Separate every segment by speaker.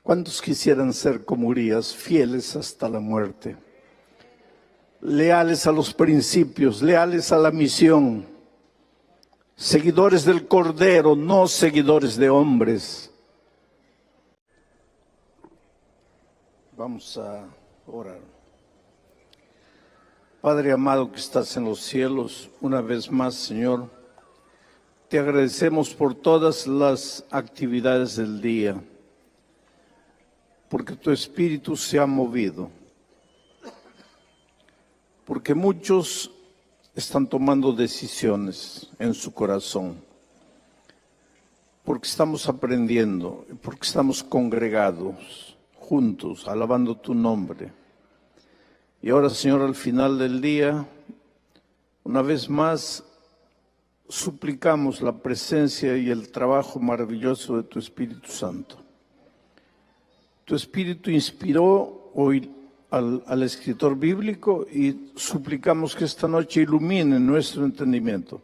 Speaker 1: ¿Cuántos quisieran ser como Urías, fieles hasta la muerte? Leales a los principios, leales a la misión, seguidores del Cordero, no seguidores de hombres. Vamos a orar. Padre amado que estás en los cielos, una vez más, Señor, te agradecemos por todas las actividades del día, porque tu Espíritu se ha movido, porque muchos están tomando decisiones en su corazón, porque estamos aprendiendo, porque estamos congregados, juntos, alabando tu nombre. Y ahora, Señor, al final del día, una vez más, suplicamos la presencia y el trabajo maravilloso de tu Espíritu Santo. Tu Espíritu inspiró hoy al escritor bíblico y suplicamos que esta noche ilumine nuestro entendimiento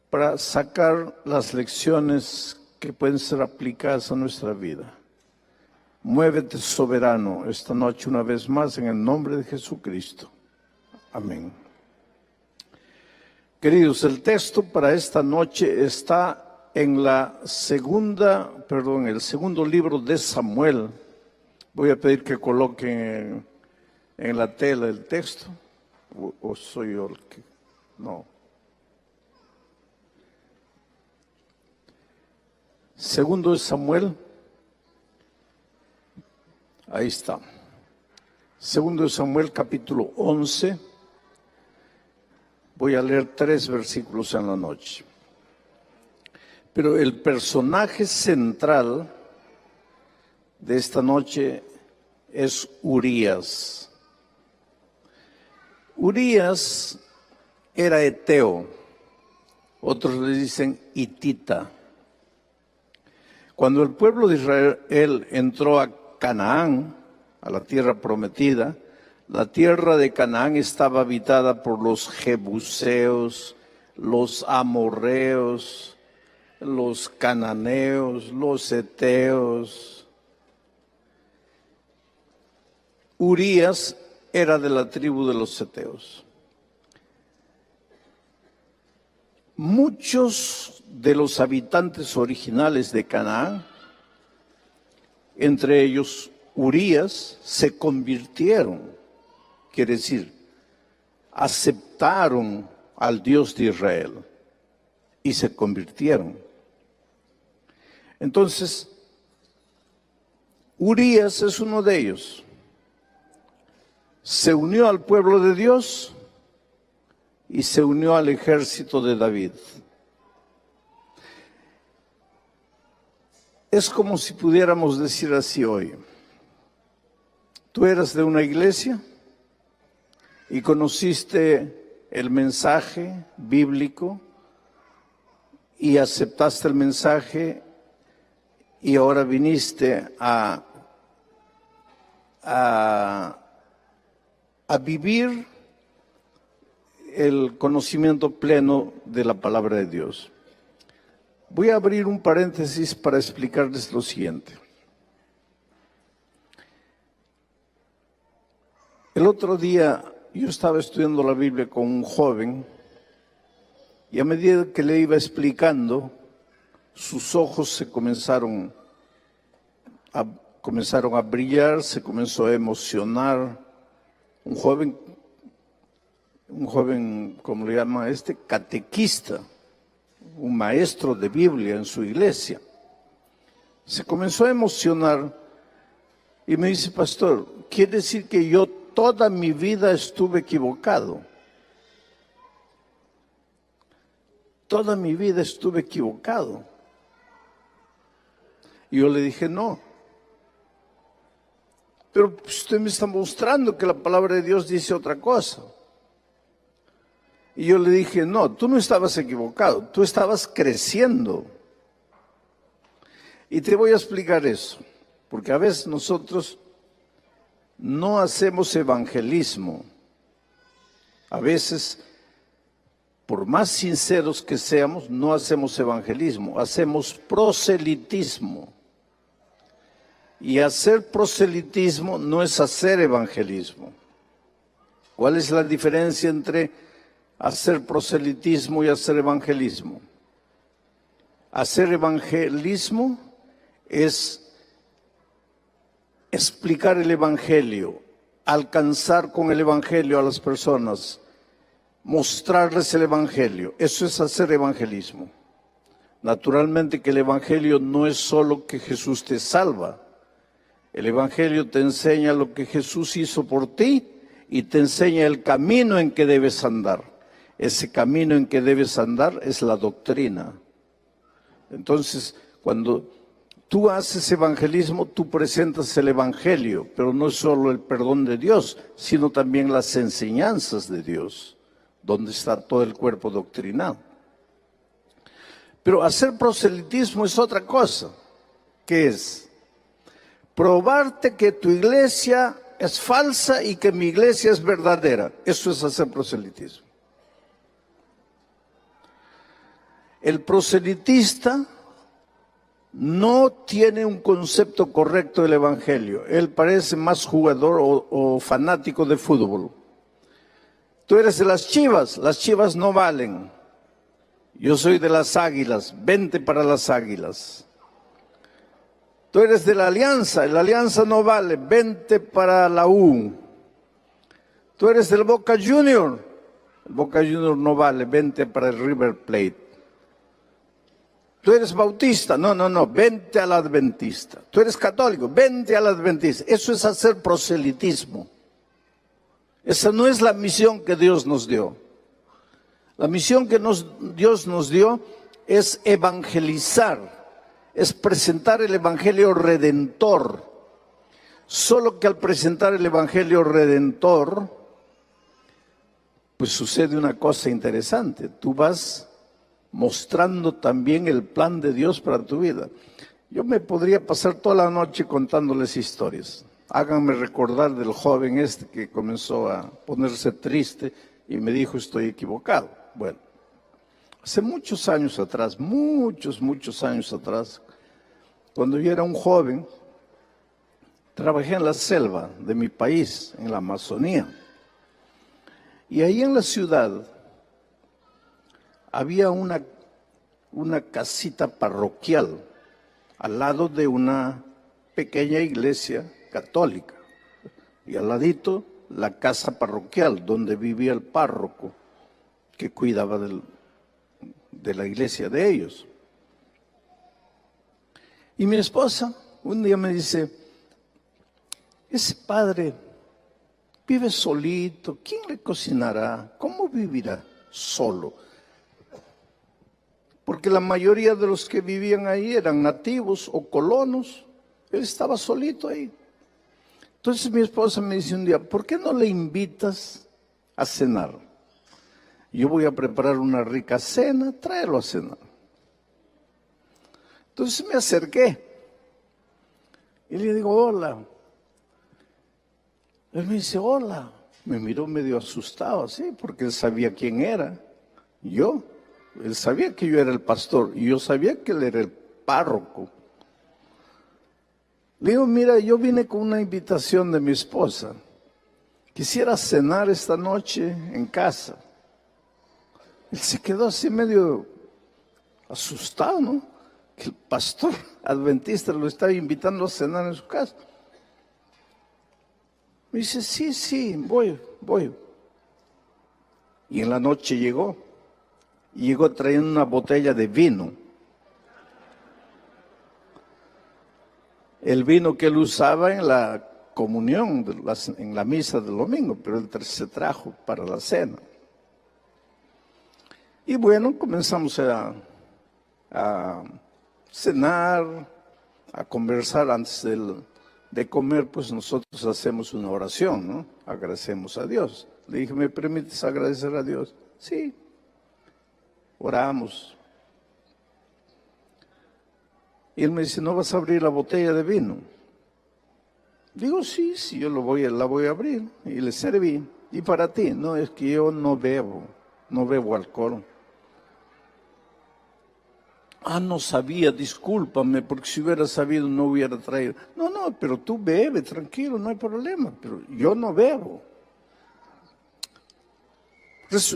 Speaker 1: para sacar las lecciones que pueden ser aplicadas a nuestra vida. Muévete soberano esta noche una vez más en el nombre de Jesucristo. Amén. Queridos, el texto para esta noche está en el segundo libro de Samuel. Voy a pedir que coloquen en la tela el texto. ¿O soy yo el que? No. Segundo de Samuel. Ahí está. Segundo de Samuel, capítulo 11. Voy a leer 3 versículos en la noche. Pero el personaje central de esta noche es Urías. Urías era eteo, otros le dicen hitita. Cuando el pueblo de Israel entró a Canaán, a la tierra prometida, la tierra de Canaán estaba habitada por los jebuseos, los amorreos, los cananeos, los heteos. Urías era de la tribu de los heteos. Muchos de los habitantes originales de Canaán, entre ellos Urías, se convirtieron, quiere decir, aceptaron al Dios de Israel y se convirtieron. Entonces, Urías es uno de ellos. Se unió al pueblo de Dios y se unió al ejército de David. Es como si pudiéramos decir así hoy: tú eras de una iglesia y conociste el mensaje bíblico y aceptaste el mensaje y ahora viniste a vivir el conocimiento pleno de la palabra de Dios. Voy a abrir un paréntesis para explicarles lo siguiente. El otro día yo estaba estudiando la Biblia con un joven y a medida que le iba explicando, sus ojos se comenzaron a brillar, se comenzó a emocionar. Un joven, ¿cómo le llama catequista, un maestro de Biblia en su iglesia. Se comenzó a emocionar y me dice: pastor, quiere decir que yo toda mi vida estuve equivocado. Toda mi vida estuve equivocado. Y yo le dije: no. Pero usted me está mostrando que la palabra de Dios dice otra cosa. Y yo le dije: no, tú no estabas equivocado, tú estabas creciendo. Y te voy a explicar eso, porque a veces nosotros no hacemos evangelismo. A veces, por más sinceros que seamos, no hacemos evangelismo, hacemos proselitismo. Y hacer proselitismo no es hacer evangelismo. ¿Cuál es la diferencia entre hacer proselitismo y hacer evangelismo? Hacer evangelismo es explicar el evangelio, alcanzar con el evangelio a las personas, mostrarles el evangelio. Eso es hacer evangelismo. Naturalmente que el evangelio no es solo que Jesús te salva. El evangelio te enseña lo que Jesús hizo por ti y te enseña el camino en que debes andar. Ese camino en que debes andar es la doctrina. Entonces, cuando tú haces evangelismo, tú presentas el evangelio, pero no es solo el perdón de Dios, sino también las enseñanzas de Dios, donde está todo el cuerpo doctrinal. Pero hacer proselitismo es otra cosa. ¿Qué es? Probarte que tu iglesia es falsa y que mi iglesia es verdadera. Eso es hacer proselitismo. El proselitista no tiene un concepto correcto del evangelio. Él parece más jugador o fanático de fútbol. Tú eres de las Chivas no valen. Yo soy de las Águilas, vente para las Águilas. Tú eres de la Alianza no vale, vente para la U. Tú eres del Boca Junior, el Boca Junior no vale, vente para el River Plate. Tú eres bautista, no, vente al adventista. Tú eres católico, vente al adventista. Eso es hacer proselitismo. Esa no es la misión que Dios nos dio. La misión que Dios nos dio es evangelizar, es presentar el evangelio redentor. Solo que al presentar el evangelio redentor, pues sucede una cosa interesante. Tú vas mostrando también el plan de Dios para tu vida. Yo me podría pasar toda la noche contándoles historias. Háganme recordar del joven este que comenzó a ponerse triste y me dijo estoy equivocado. Bueno, hace muchos años atrás, muchos años atrás, cuando yo era un joven, trabajé en la selva de mi país, en la Amazonía. Y ahí en la ciudad había una casita parroquial al lado de una pequeña iglesia católica. Y al ladito la casa parroquial donde vivía el párroco que cuidaba de la iglesia de ellos. Y mi esposa un día me dice, ese padre vive solito, ¿quién le cocinará? ¿Cómo vivirá solo? Porque la mayoría de los que vivían ahí eran nativos o colonos, él estaba solito ahí. Entonces mi esposa me dice un día, ¿por qué no le invitas a cenar? Yo voy a preparar una rica cena, tráelo a cenar. Entonces me acerqué y le digo, hola. Él me dice, hola. Me miró medio asustado así, porque él sabía quién era. Yo. Él sabía que yo era el pastor y yo sabía que él era el párroco. Le digo, mira, yo vine con una invitación de mi esposa. Quisiera cenar esta noche en casa. Él se quedó así medio asustado, ¿no? Que el pastor adventista lo estaba invitando a cenar en su casa. Me dice, sí, voy. Y en la noche llegó. Y llegó trayendo una botella de vino. El vino que él usaba en la comunión, en la misa del domingo, pero él se trajo para la cena. Y bueno, comenzamos a cenar, a conversar antes de comer, pues nosotros hacemos una oración, ¿no? Agradecemos a Dios. Le dije, ¿me permites agradecer a Dios? Sí. Oramos. Y él me dice, ¿no vas a abrir la botella de vino? Digo, sí, yo la voy a abrir. Y le serví. ¿Y para ti? No, es que yo no bebo alcohol. No sabía, discúlpame, porque si hubiera sabido no hubiera traído. No, pero tú bebe, tranquilo, no hay problema, pero yo no bebo.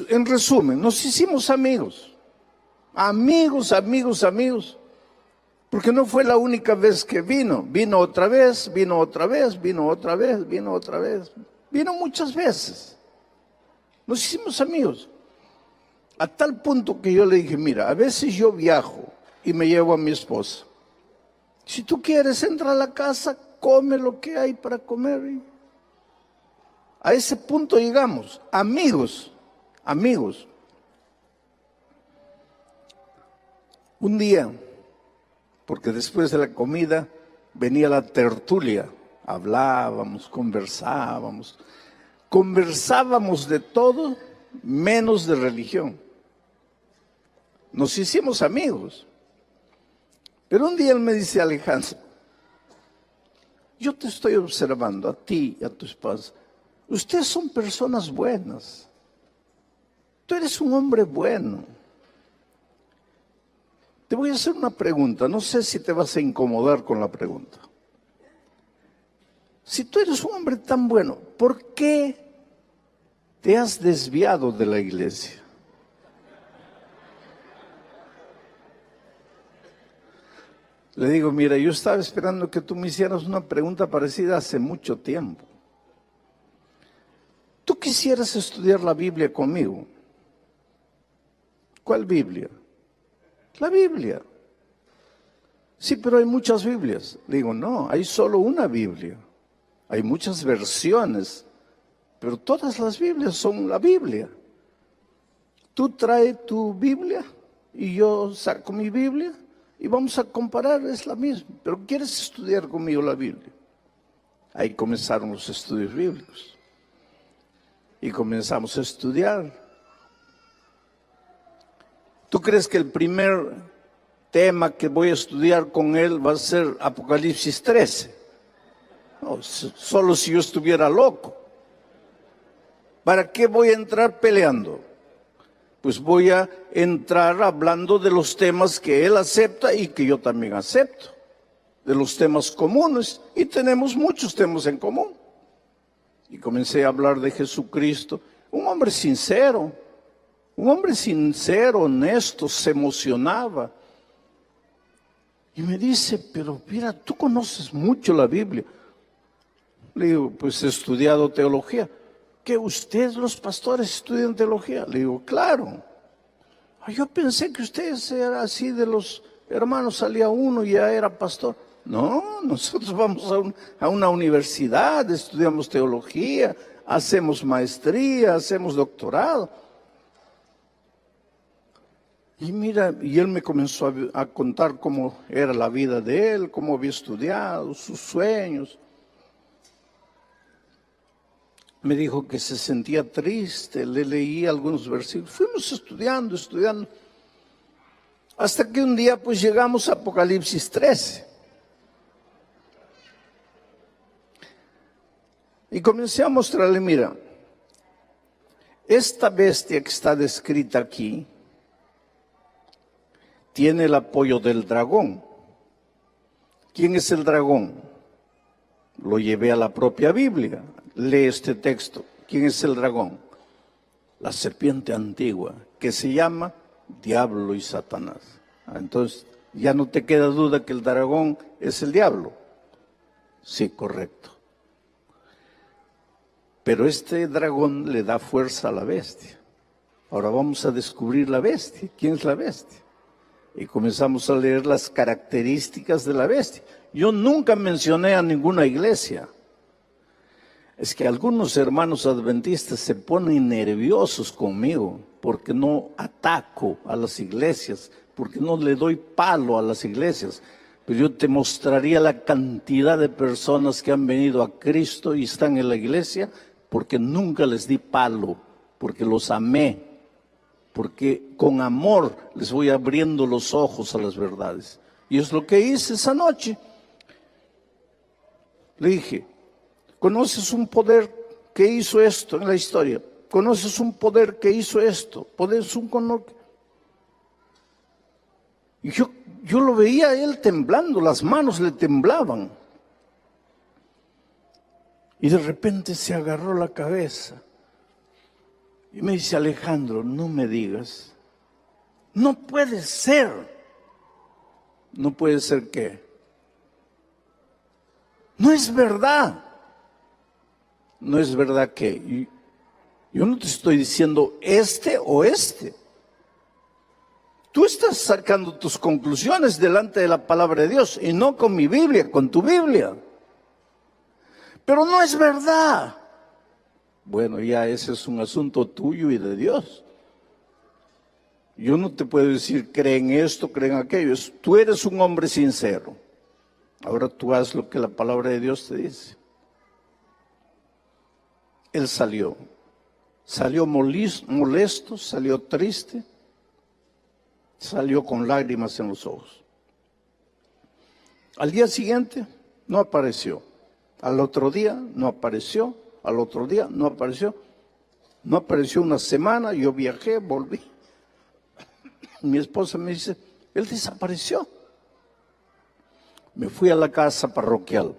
Speaker 1: En resumen, nos hicimos amigos. Amigos. Porque no fue la única vez que vino. Vino otra vez. Vino muchas veces. Nos hicimos amigos. A tal punto que yo le dije, mira, a veces yo viajo y me llevo a mi esposa. Si tú quieres, entra a la casa, come lo que hay para comer. A ese punto llegamos, amigos. Un día, porque después de la comida venía la tertulia, hablábamos, conversábamos de todo menos de religión. Nos hicimos amigos. Pero un día él me dice, Alejandro, yo te estoy observando a ti y a tu esposa. Ustedes son personas buenas. Tú eres un hombre bueno. Te voy a hacer una pregunta, no sé si te vas a incomodar con la pregunta. Si tú eres un hombre tan bueno, ¿por qué te has desviado de la iglesia? Le digo, mira, yo estaba esperando que tú me hicieras una pregunta parecida hace mucho tiempo. ¿Tú quisieras estudiar la Biblia conmigo? ¿Cuál Biblia? La Biblia. Sí, pero hay muchas Biblias. Le digo, no, hay solo una Biblia. Hay muchas versiones, pero todas las Biblias son la Biblia. Tú traes tu Biblia y yo saco mi Biblia y vamos a comparar, es la misma. Pero ¿quieres estudiar conmigo la Biblia? Ahí comenzaron los estudios bíblicos. Y comenzamos a estudiar. ¿Tú crees que el primer tema que voy a estudiar con él va a ser Apocalipsis 13? No, solo si yo estuviera loco. ¿Para qué voy a entrar peleando? Pues voy a entrar hablando de los temas que él acepta y que yo también acepto. De los temas comunes, y tenemos muchos temas en común. Y comencé a hablar de Jesucristo, un hombre sincero, honesto, se emocionaba. Y me dice, pero mira, tú conoces mucho la Biblia. Le digo, pues he estudiado teología. ¿Que ustedes los pastores estudian teología? Le digo, claro. Yo pensé que ustedes eran así de los hermanos, salía uno y ya era pastor. No, nosotros vamos a una universidad, estudiamos teología, hacemos maestría, hacemos doctorado. Y mira, y él me comenzó a contar cómo era la vida de él, cómo había estudiado, sus sueños. Me dijo que se sentía triste, le leí algunos versículos. Fuimos estudiando, hasta que un día pues llegamos a Apocalipsis 13. Y comencé a mostrarle, mira, esta bestia que está descrita aquí tiene el apoyo del dragón. ¿Quién es el dragón? Lo llevé a la propia Biblia. Lee este texto. ¿Quién es el dragón? La serpiente antigua, que se llama Diablo y Satanás. Entonces, ya no te queda duda que el dragón es el diablo. Sí, correcto. Pero este dragón le da fuerza a la bestia. Ahora vamos a descubrir la bestia. ¿Quién es la bestia? Y comenzamos a leer las características de la bestia. Yo nunca mencioné a ninguna iglesia. Es que algunos hermanos adventistas se ponen nerviosos conmigo porque no ataco a las iglesias, porque no le doy palo a las iglesias. Pero yo te mostraría la cantidad de personas que han venido a Cristo y están en la iglesia porque nunca les di palo, porque los amé, porque con amor les voy abriendo los ojos a las verdades. Y es lo que hice esa noche. Le dije, ¿conoces un poder que hizo esto en la historia? ¿Conoces un poder que hizo esto? ¿Poder un conor? Y yo lo veía a él temblando, las manos le temblaban. Y de repente se agarró la cabeza y me dice: Alejandro, no me digas, no puede ser. ¿No puede ser qué? No es verdad. No es verdad que yo no te estoy diciendo este o este. Tú estás sacando tus conclusiones delante de la palabra de Dios y no con mi Biblia, con tu Biblia. Pero no es verdad. Bueno, ya ese es un asunto tuyo y de Dios. Yo no te puedo decir creen esto, creen aquello. Tú eres un hombre sincero. Ahora tú haz lo que la palabra de Dios te dice. Él salió molesto, salió triste, salió con lágrimas en los ojos. Al día siguiente no apareció. Al otro día no apareció. Al otro día no apareció. No apareció una semana, yo viajé, volví. Mi esposa me dice: él desapareció. Me fui a la casa parroquial.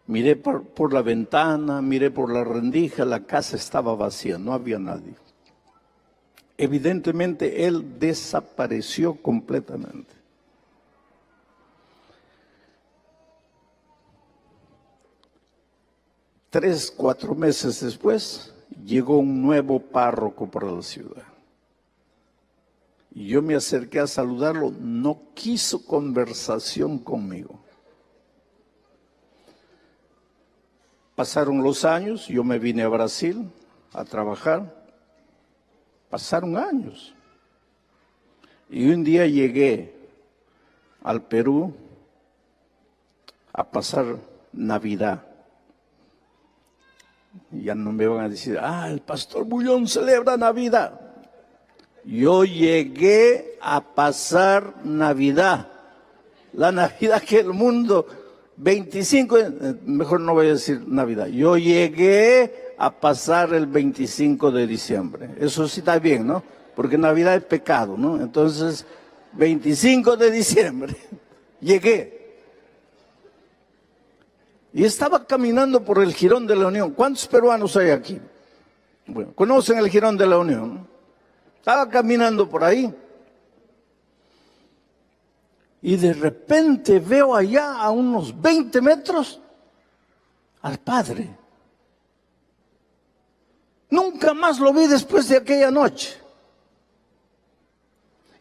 Speaker 1: Miré por la ventana, miré por la rendija, la casa estaba vacía, no había nadie. Evidentemente él desapareció completamente. Tres, 4 meses después, llegó un nuevo párroco para la ciudad. Y yo me acerqué a saludarlo, no quiso conversación conmigo. Pasaron los años, yo me vine a Brasil a trabajar. Pasaron años. Y un día llegué al Perú a pasar Navidad. Ya no me van a decir: el pastor Bullón celebra Navidad. Yo llegué a pasar Navidad. La Navidad que el mundo, 25, mejor no voy a decir Navidad. Yo llegué a pasar el 25 de diciembre. Eso sí está bien, ¿no? Porque Navidad es pecado, ¿no? Entonces, 25 de diciembre, llegué. Y estaba caminando por el Jirón de la Unión. ¿Cuántos peruanos hay aquí? Bueno, ¿conocen el Jirón de la Unión? Estaba caminando por ahí. Y de repente veo allá a unos 20 metros al padre. Nunca más lo vi después de aquella noche.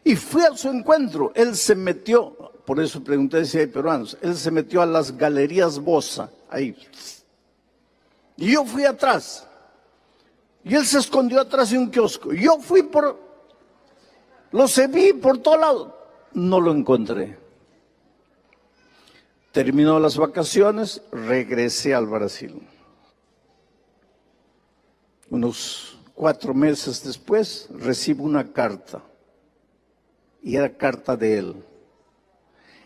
Speaker 1: Y fui a su encuentro. Él se metió, por eso pregunté si hay peruanos, él se metió a las galerías Bosa, ahí. Y yo fui atrás. Y él se escondió atrás de un kiosco. Yo fui lo vi por todo lado. No lo encontré. Terminó las vacaciones, regresé al Brasil. Unos 4 meses después recibo una carta. Y era carta de él.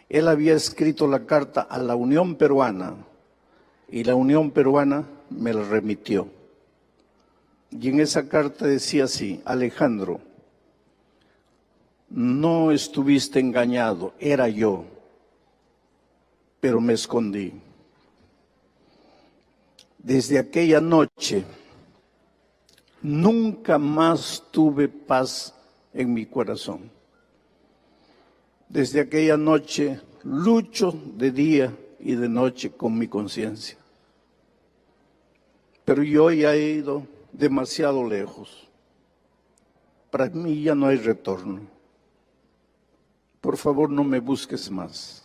Speaker 1: Él había escrito la carta a la Unión Peruana. Y la Unión Peruana me la remitió. Y en esa carta decía así: Alejandro, no estuviste engañado, era yo, pero me escondí. Desde aquella noche, nunca más tuve paz en mi corazón. Desde aquella noche, lucho de día y de noche con mi conciencia. Pero yo ya he ido demasiado lejos. Para mí ya no hay retorno. Por favor, no me busques más.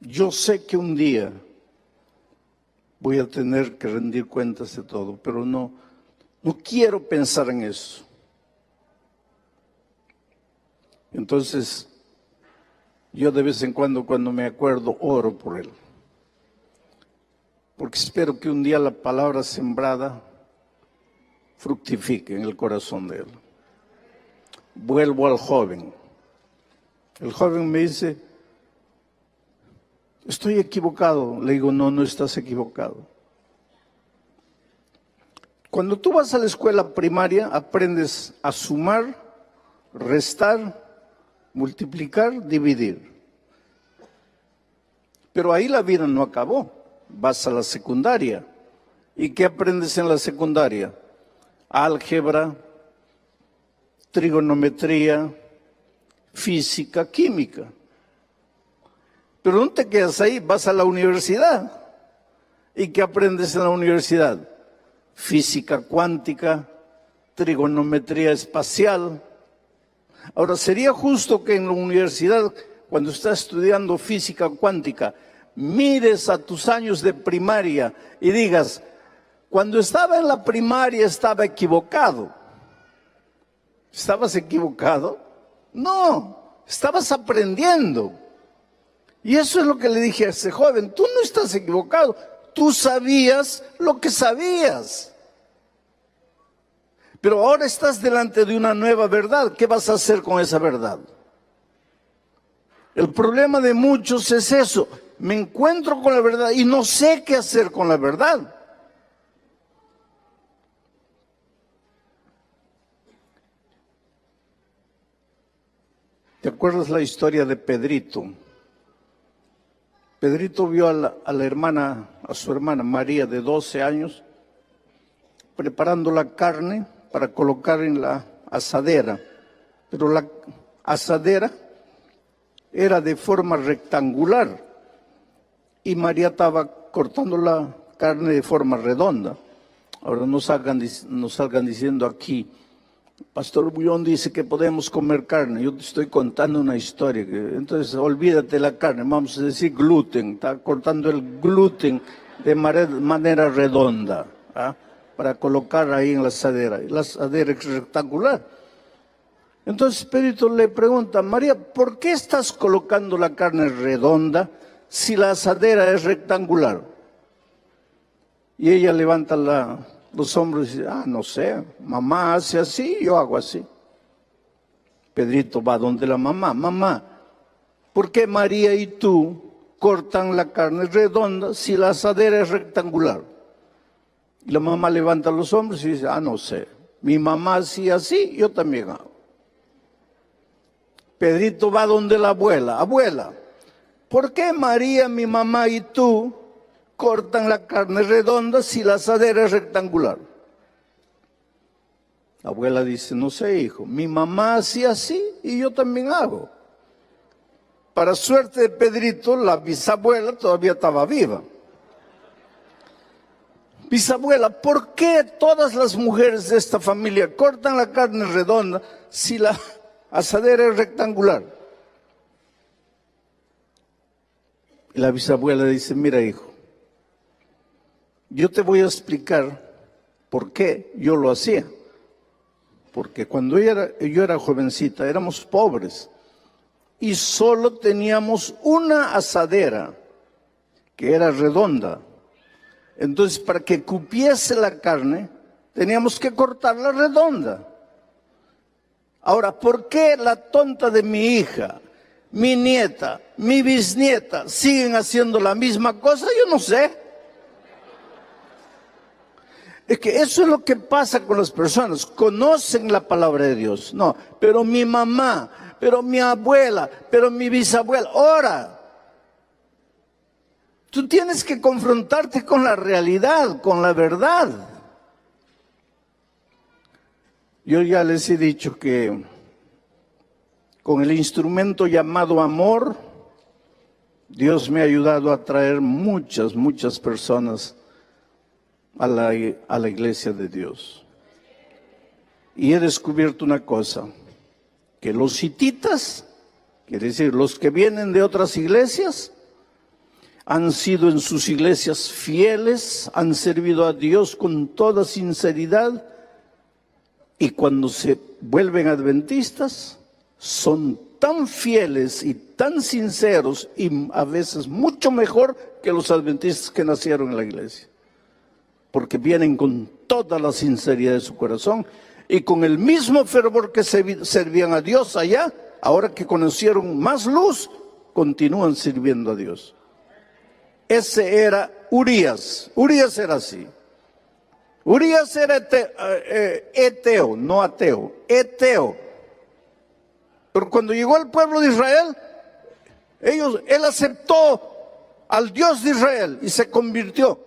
Speaker 1: Yo sé que un día voy a tener que rendir cuentas de todo, pero no quiero pensar en eso. Entonces, yo de vez en cuando me acuerdo, oro por él. Porque espero que un día la palabra sembrada fructifique en el corazón de él. Vuelvo al joven. El joven me dice: estoy equivocado. Le digo: no estás equivocado. Cuando tú vas a la escuela primaria, aprendes a sumar, restar, multiplicar, dividir. Pero ahí la vida no acabó. Vas a la secundaria. ¿Y qué aprendes en la secundaria? Álgebra, trigonometría, física, química. Pero no te quedas ahí, vas a la universidad. ¿Y qué aprendes en la universidad? Física cuántica, trigonometría espacial. Ahora, sería justo que en la universidad, cuando estás estudiando física cuántica, mires a tus años de primaria y digas, cuando estaba en la primaria estaba equivocado. ¿Estabas equivocado? No, estabas aprendiendo. Y eso es lo que le dije a ese joven, tú no estás equivocado, tú sabías lo que sabías. Pero ahora estás delante de una nueva verdad, ¿qué vas a hacer con esa verdad? El problema de muchos es eso, me encuentro con la verdad y no sé qué hacer con la verdad. ¿Te acuerdas la historia de Pedrito? Pedrito vio a su hermana María de 12 años, preparando la carne para colocar en la asadera. Pero la asadera era de forma rectangular y María estaba cortando la carne de forma redonda. Ahora no salgan diciendo aquí, Pastor Bullón dice que podemos comer carne. Yo te estoy contando una historia. Entonces, olvídate la carne. Vamos a decir gluten. Está cortando el gluten de manera redonda, ¿ah? Para colocar ahí en la asadera. La asadera es rectangular. Entonces, Pedrito le pregunta, María, ¿por qué estás colocando la carne redonda si la asadera es rectangular? Y ella levanta los hombros y dice, no sé, mamá hace así, yo hago así. Pedrito va donde la mamá, mamá, ¿por qué María y tú cortan la carne redonda si la asadera es rectangular? Y la mamá levanta los hombros y dice, no sé, mi mamá hacía así, yo también hago. Pedrito va donde la abuela, abuela, ¿por qué María, mi mamá y tú cortan la carne redonda si la asadera es rectangular? La abuela dice, no sé, hijo, mi mamá hacía así y yo también hago. Para suerte de Pedrito, la bisabuela todavía estaba viva. Bisabuela, ¿por qué todas las mujeres de esta familia cortan la carne redonda si la asadera es rectangular? Y la bisabuela dice, mira, hijo, yo te voy a explicar por qué yo lo hacía. Porque cuando yo era jovencita, éramos pobres y solo teníamos una asadera que era redonda. Entonces, para que cupiese la carne, teníamos que cortarla redonda. Ahora, ¿por qué la tonta de mi hija, mi nieta, mi bisnieta siguen haciendo la misma cosa? Yo no sé. Es que eso es lo que pasa con las personas, conocen la palabra de Dios. No, pero mi mamá, pero mi abuela, pero mi bisabuela, ora. Tú tienes que confrontarte con la realidad, con la verdad. Yo ya les he dicho que con el instrumento llamado amor, Dios me ha ayudado a traer muchas personas a la iglesia de Dios. Y he descubierto una cosa, que los hititas, quiere decir los que vienen de otras iglesias, han sido en sus iglesias fieles, han servido a Dios con toda sinceridad y cuando se vuelven adventistas son tan fieles y tan sinceros y a veces mucho mejor que los adventistas que nacieron en la iglesia. Porque vienen con toda la sinceridad de su corazón y con el mismo fervor que servían a Dios allá, ahora que conocieron más luz, continúan sirviendo a Dios. Ese era Urías. Urías era así. Urías era eteo, no ateo, eteo. Pero cuando llegó el pueblo de Israel, él aceptó al Dios de Israel y se convirtió.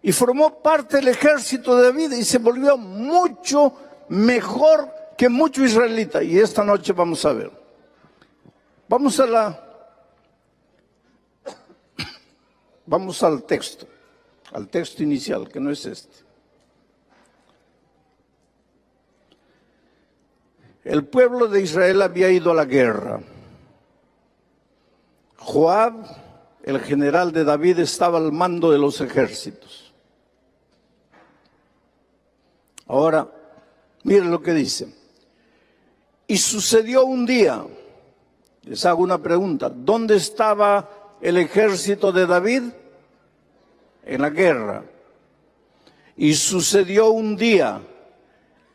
Speaker 1: Y formó parte del ejército de David y se volvió mucho mejor que mucho israelita. Y esta noche vamos a ver. Vamos al texto inicial, que no es este. El pueblo de Israel había ido a la guerra. Joab, el general de David, estaba al mando de los ejércitos. Ahora, miren lo que dice. Y sucedió un día, les hago una pregunta, ¿dónde estaba el ejército de David? En la guerra. Y sucedió un día,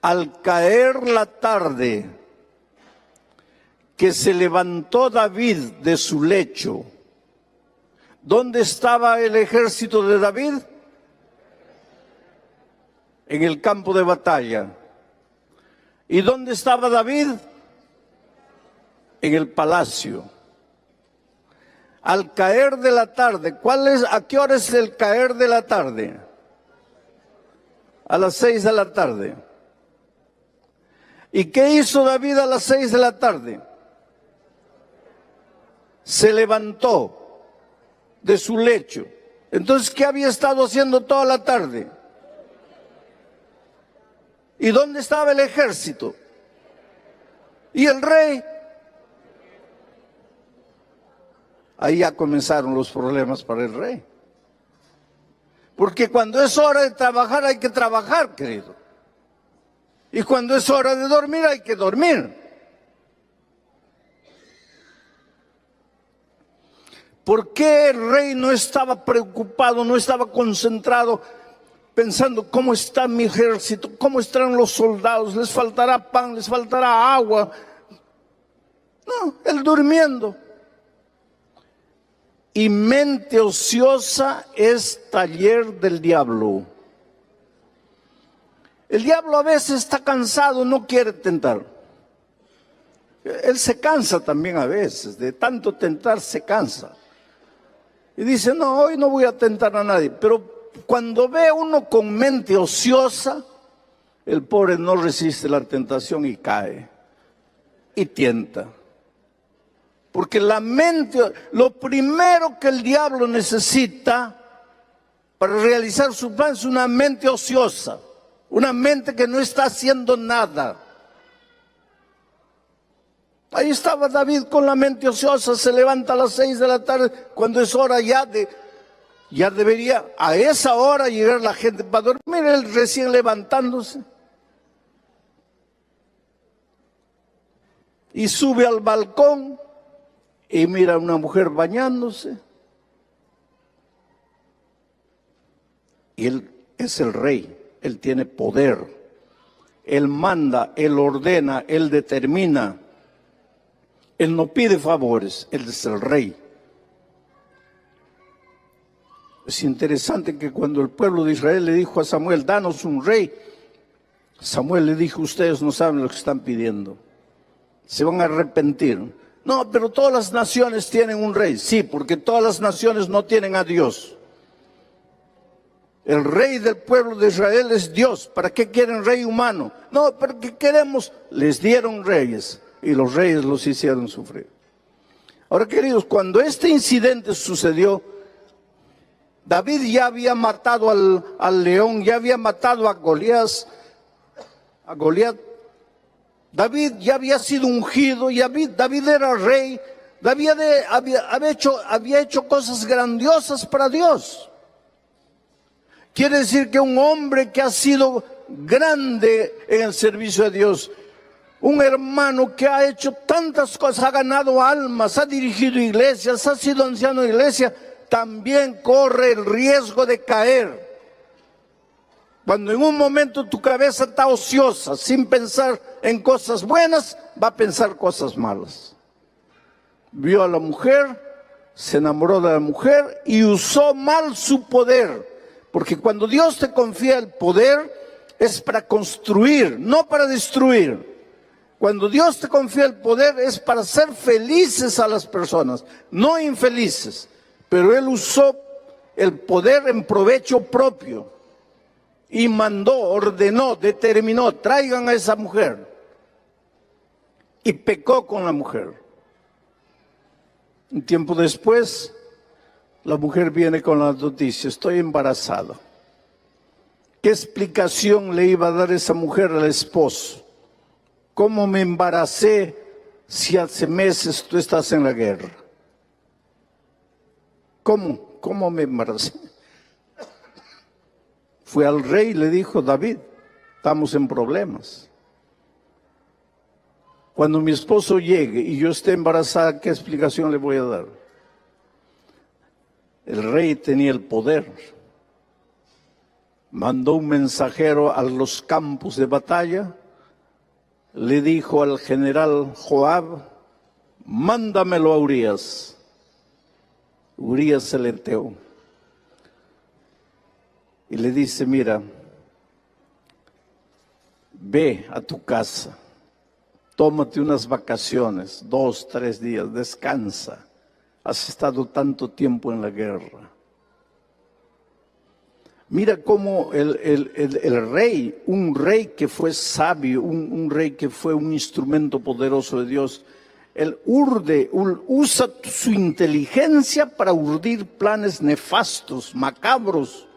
Speaker 1: al caer la tarde, que se levantó David de su lecho. ¿Dónde estaba el ejército de David? En el campo de batalla. ¿Y dónde estaba David? En el palacio. Al caer de la tarde, ¿a qué hora es el caer de la tarde? A las 6 de la tarde. ¿Y qué hizo David a las 6 de la tarde? Se levantó de su lecho. Entonces, ¿qué había estado haciendo toda la tarde? ¿Y dónde estaba el ejército? ¿Y el rey? Ahí ya comenzaron los problemas para el rey. Porque cuando es hora de trabajar, hay que trabajar, querido. Y cuando es hora de dormir, hay que dormir. ¿Por qué el rey no estaba preocupado, no estaba concentrado, pensando cómo está mi ejército, cómo estarán los soldados, les faltará pan, les faltará agua? No, él durmiendo. Y mente ociosa es taller del diablo. El diablo a veces está cansado, no quiere tentar. Él se cansa también a veces, de tanto tentar se cansa. Y dice, no, hoy no voy a tentar a nadie. Pero cuando ve uno con mente ociosa, el pobre no resiste la tentación y cae. Y tienta. Porque la mente, lo primero que el diablo necesita para realizar su plan es una mente ociosa. Una mente que no está haciendo nada. Ahí estaba David con la mente ociosa, se levanta a las 6 de la tarde, cuando es hora ya debería a esa hora llegar la gente para dormir, él recién levantándose. Y sube al balcón y mira a una mujer bañándose. Y él es el rey. Él tiene poder, Él manda, Él ordena, Él determina. Él no pide favores, Él es el rey. Es interesante que cuando el pueblo de Israel le dijo a Samuel, danos un rey, Samuel le dijo, ustedes no saben lo que están pidiendo, se van a arrepentir. No, pero todas las naciones tienen un rey. Sí, porque todas las naciones no tienen a Dios. El rey del pueblo de Israel es Dios. ¿Para qué quieren rey humano? No, pero ¿qué queremos? Les dieron reyes y los reyes los hicieron sufrir. Ahora, queridos, cuando este incidente sucedió, David ya había matado al león, ya había matado a Goliat. David ya había sido ungido, David era rey, David había hecho cosas grandiosas para Dios. Quiere decir que un hombre que ha sido grande en el servicio de Dios, un hermano que ha hecho tantas cosas, ha ganado almas, ha dirigido iglesias, ha sido anciano de iglesia, también corre el riesgo de caer. Cuando en un momento tu cabeza está ociosa, sin pensar en cosas buenas, va a pensar cosas malas. Vio a la mujer, se enamoró de la mujer y usó mal su poder. Porque cuando Dios te confía el poder, es para construir, no para destruir. Cuando Dios te confía el poder es para hacer felices a las personas, no infelices. Pero Él usó el poder en provecho propio y mandó, ordenó, determinó, traigan a esa mujer. Y pecó con la mujer. Un tiempo después, la mujer viene con la noticia: estoy embarazada. ¿Qué explicación le iba a dar esa mujer al esposo? ¿Cómo me embaracé si hace meses tú estás en la guerra? ¿Cómo me embaracé? Fue al rey y le dijo: David, estamos en problemas. Cuando mi esposo llegue y yo esté embarazada, ¿qué explicación le voy a dar? El rey tenía el poder. Mandó un mensajero a los campos de batalla. Le dijo al general Joab: mándamelo a Urías. Urías se leteo. Y le dice: mira, ve a tu casa, tómate unas vacaciones, 2, 3 días, descansa. Has estado tanto tiempo en la guerra. Mira cómo el rey, un rey que fue sabio, un rey que fue un instrumento poderoso de Dios, él usa su inteligencia para urdir planes nefastos, macabros.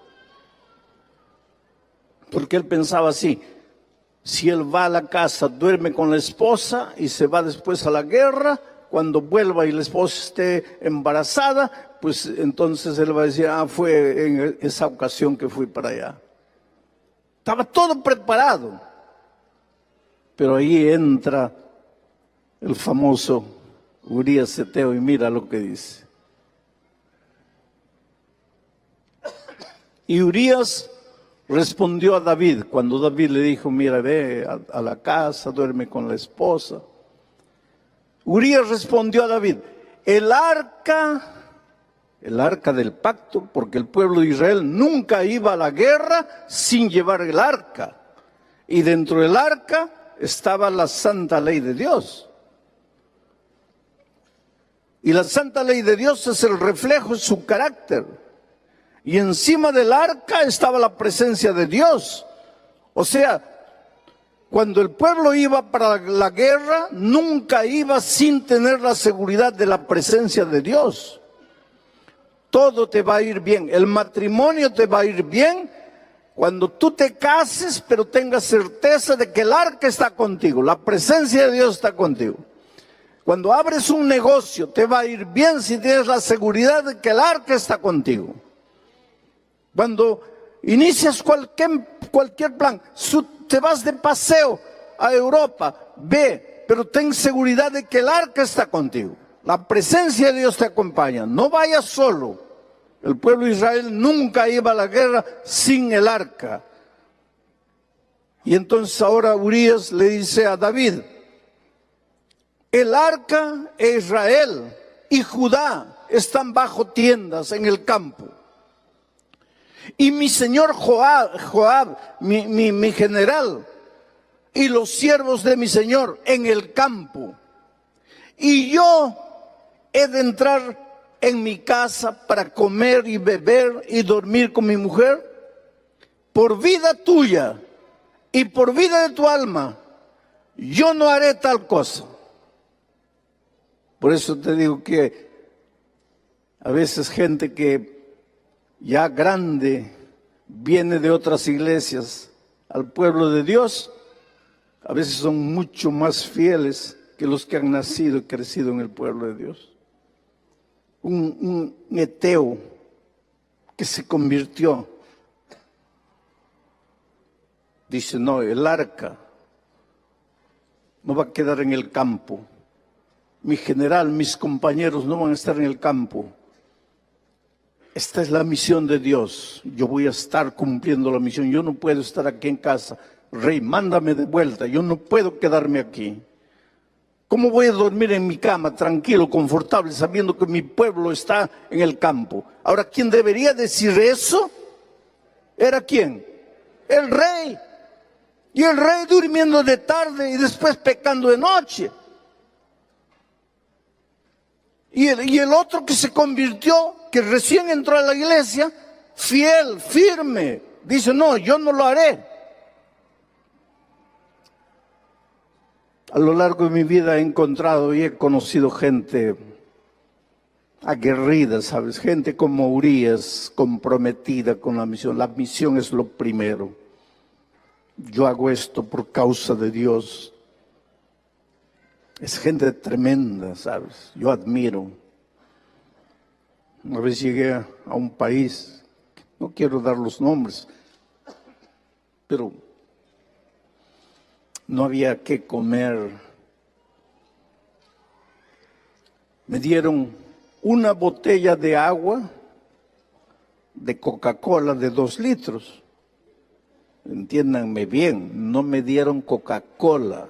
Speaker 1: Porque él pensaba así: si él va a la casa, duerme con la esposa y se va después a la guerra, cuando vuelva y la esposa esté embarazada, pues entonces él va a decir: fue en esa ocasión que fui para allá. Estaba todo preparado. Pero ahí entra el famoso Urías Eteo y mira lo que dice. Y Urías respondió a David, cuando David le dijo: mira, ve a la casa, duerme con la esposa. Urías respondió a David: el arca del pacto, porque el pueblo de Israel nunca iba a la guerra sin llevar el arca. Y dentro del arca estaba la santa ley de Dios. Y la santa ley de Dios es el reflejo de su carácter. Y encima del arca estaba la presencia de Dios. O sea, cuando el pueblo iba para la guerra, nunca iba sin tener la seguridad de la presencia de Dios. Todo te va a ir bien. El matrimonio te va a ir bien cuando tú te cases, pero tengas certeza de que el arca está contigo, la presencia de Dios está contigo. Cuando abres un negocio, te va a ir bien si tienes la seguridad de que el arca está contigo. Cuando inicias cualquier plan, te vas de paseo a Europa, ve, pero ten seguridad de que el arca está contigo. La presencia de Dios te acompaña. No vayas solo. El pueblo de Israel nunca iba a la guerra sin el arca. Y entonces ahora Urías le dice a David: el arca e Israel y Judá están bajo tiendas en el campo. Y mi señor Joab, mi general, y los siervos de mi señor en el campo. Y yo he de entrar en mi casa para comer y beber y dormir con mi mujer. Por vida tuya y por vida de tu alma, yo no haré tal cosa. Por eso te digo que a veces gente que ya grande viene de otras iglesias al pueblo de Dios, a veces son mucho más fieles que los que han nacido y crecido en el pueblo de Dios. Un eteo que se convirtió, dice: no, el arca no va a quedar en el campo. Mi general, mis compañeros no van a estar en el campo. Esta es la misión de Dios. Yo voy a estar cumpliendo la misión. Yo no puedo estar aquí en casa. Rey, mándame de vuelta. Yo no puedo quedarme aquí. ¿Cómo voy a dormir en mi cama tranquilo, confortable, sabiendo que mi pueblo está en el campo? Ahora, ¿quién debería decir eso? ¿Era quién? El rey. Y el rey durmiendo de tarde y después pecando de noche. Y el otro que se convirtió, que recién entró a la iglesia, fiel, firme, dice, no, yo no lo haré. A lo largo de mi vida he encontrado y he conocido gente aguerrida, ¿sabes? Gente como Urias, comprometida con la misión. La misión es lo primero. Yo hago esto por causa de Dios. Es gente tremenda, ¿sabes? Yo admiro. Una vez llegué a un país, no quiero dar los nombres, pero no había qué comer. Me dieron una botella de agua de Coca-Cola de 2 litros. Entiéndanme bien, no me dieron Coca-Cola,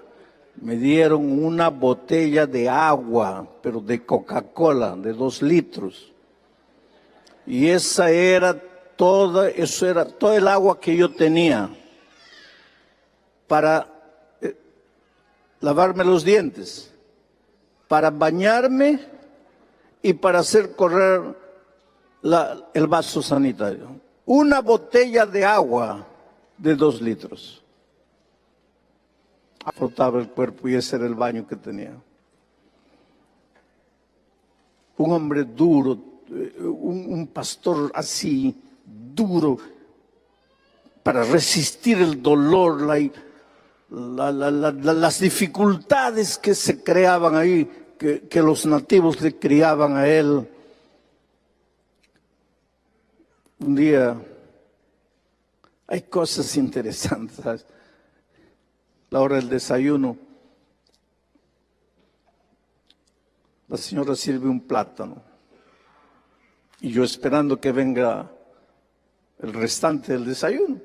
Speaker 1: me dieron una botella de agua, pero de Coca-Cola de 2 litros. Y eso era todo el agua que yo tenía para lavarme los dientes, para bañarme y para hacer correr el vaso sanitario. Una botella de agua de 2 litros. Frotaba el cuerpo y ese era el baño que tenía. Un hombre duro, un pastor así, duro, para resistir el dolor, las dificultades que se creaban ahí, que los nativos le criaban a él. Un día, hay cosas interesantes, ¿sabes? La hora del desayuno, la señora sirve un plátano y yo esperando que venga el restante del desayuno,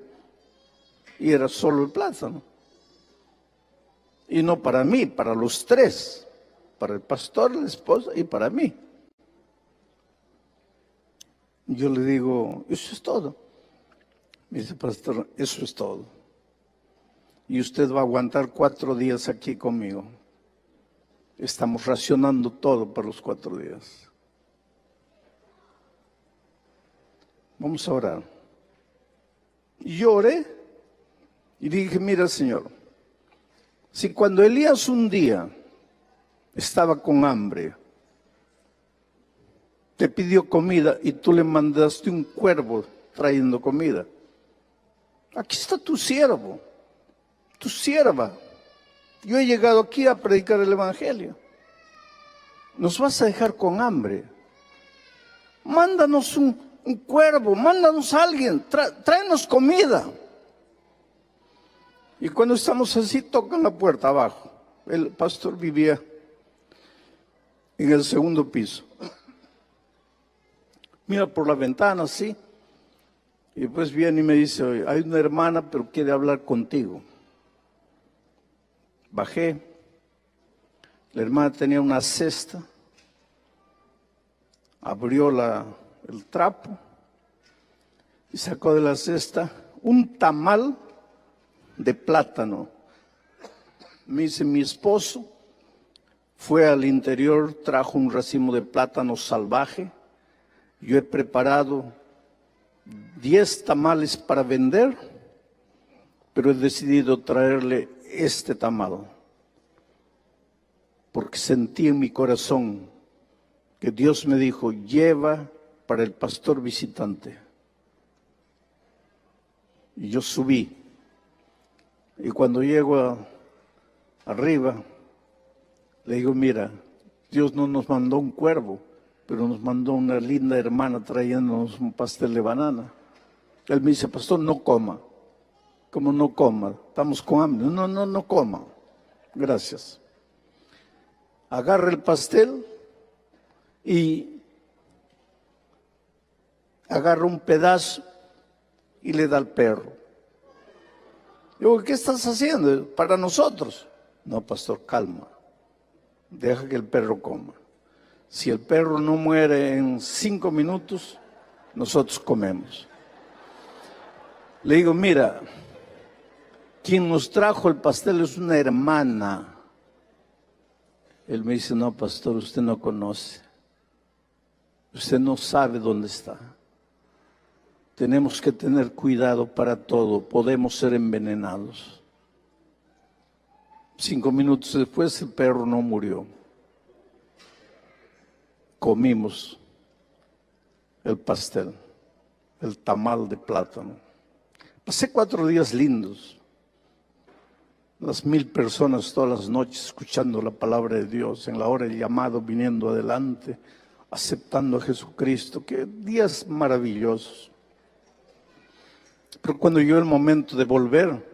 Speaker 1: y era solo el plátano. Y no para mí, para los 3, para el pastor, la esposa y para mí. Yo le digo, eso es todo. Me dice, pastor, eso es todo. Y usted va a aguantar 4 días aquí conmigo. Estamos racionando todo para los 4 días. Vamos a orar. Y yo oré y dije, mira, Señor, si cuando Elías un día estaba con hambre, te pidió comida y tú le mandaste un cuervo trayendo comida, aquí está tu siervo, tu sierva. Yo he llegado aquí a predicar el evangelio. ¿Nos vas a dejar con hambre? Mándanos un cuervo, mándanos a alguien, tráenos comida. Y cuando estamos así, tocan la puerta abajo. El pastor vivía en el 2º piso. Mira por la ventana así. Y pues viene y me dice, oye, hay una hermana, pero quiere hablar contigo. Bajé. La hermana tenía una cesta. Abrió el trapo y sacó de la cesta un tamal de plátano. Me dice, mi esposo fue al interior, trajo un racimo de plátano salvaje. Yo he preparado 10 tamales para vender, pero he decidido traerle este tamal, porque sentí en mi corazón que Dios me dijo, lleva para el pastor visitante. Y yo subí, y cuando llego arriba, le digo, mira, Dios no nos mandó un cuervo, pero nos mandó una linda hermana trayéndonos un pastel de banana. Él me dice, pastor, no coma. ¿Cómo no coma? Estamos con hambre. No coma. Gracias. Agarra el pastel y agarra un pedazo y le da al perro. Digo, ¿qué estás haciendo? Para nosotros. No, pastor, calma. Deja que el perro coma. Si el perro no muere en 5 minutos, nosotros comemos. Le digo, mira, Quien nos trajo el pastel es una hermana. Él me dice, no, pastor, usted no conoce. Usted no sabe dónde está. Tenemos que tener cuidado para todo. Podemos ser envenenados. 5 minutos después el perro no murió. Comimos el pastel, el tamal de plátano. Pasé 4 días lindos. Las 1000 personas todas las noches escuchando la palabra de Dios, en la hora del llamado viniendo adelante, aceptando a Jesucristo. Qué días maravillosos. Pero cuando llegó el momento de volver,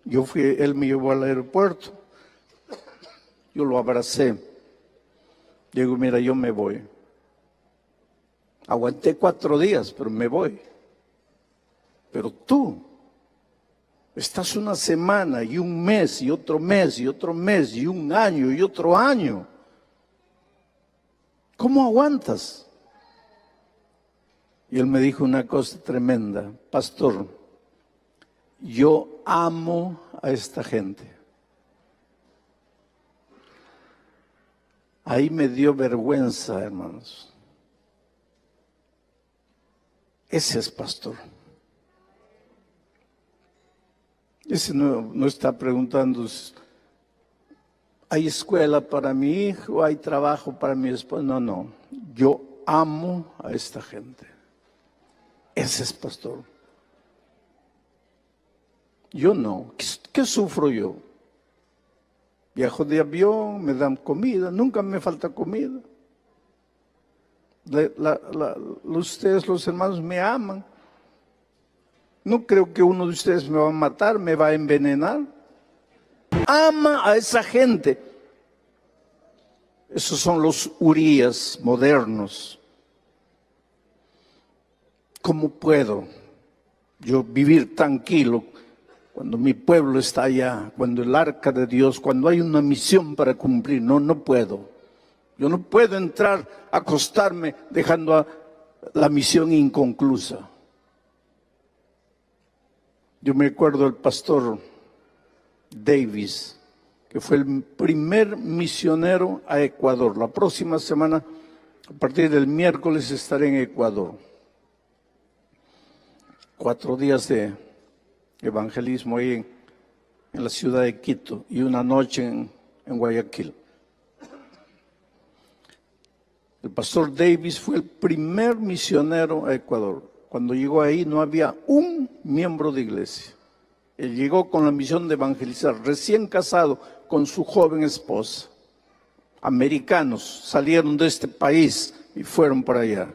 Speaker 1: él me llevó al aeropuerto, yo lo abracé, digo, mira, yo me voy. Aguanté 4 días, pero me voy. Pero tú estás una semana y un mes y otro mes y otro mes y un año y otro año. ¿Cómo aguantas? Y él me dijo una cosa tremenda, pastor, yo amo a esta gente. Ahí me dio vergüenza, hermanos. Ese es pastor. Ese no está preguntando, ¿hay escuela para mi hijo? ¿Hay trabajo para mi esposa? No. Yo amo a esta gente. Ese es pastor. Yo no. ¿Qué sufro yo? Viajo de avión, me dan comida, nunca me falta comida. Ustedes, los hermanos, me aman. No creo que uno de ustedes me va a matar, me va a envenenar. Ama a esa gente. Esos son los Urías modernos. ¿Cómo puedo yo vivir tranquilo cuando mi pueblo está allá, cuando el arca de Dios, cuando hay una misión para cumplir? No puedo. Yo no puedo entrar, acostarme dejando la misión inconclusa. Yo me acuerdo del pastor Davis, que fue el primer misionero a Ecuador. La próxima semana, a partir del miércoles, estaré en Ecuador. 4 días de evangelismo ahí en la ciudad de Quito y una noche en Guayaquil. El pastor Davis fue el primer misionero a Ecuador. Cuando llegó ahí no había un miembro de iglesia. Él llegó con la misión de evangelizar, recién casado con su joven esposa. Americanos salieron de este país y fueron para allá.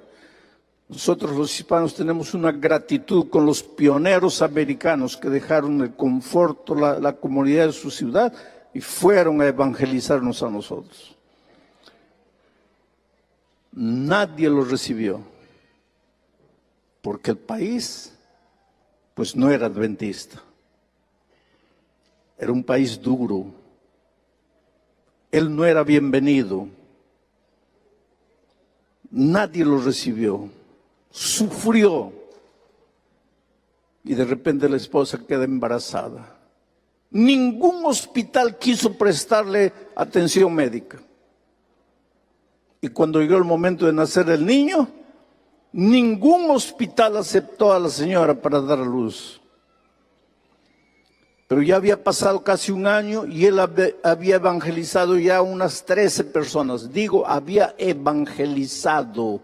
Speaker 1: Nosotros los hispanos tenemos una gratitud con los pioneros americanos que dejaron el confort, la comodidad de su ciudad y fueron a evangelizarnos a nosotros. Nadie los recibió. Porque el país, pues no era adventista. Era un país duro. Él no era bienvenido. Nadie lo recibió. Sufrió. Y de repente la esposa queda embarazada. Ningún hospital quiso prestarle atención médica. Y cuando llegó el momento de nacer el niño, ningún hospital aceptó a la señora para dar a luz. Pero ya había pasado casi un año y él había evangelizado ya unas 13 personas. Digo, había evangelizado.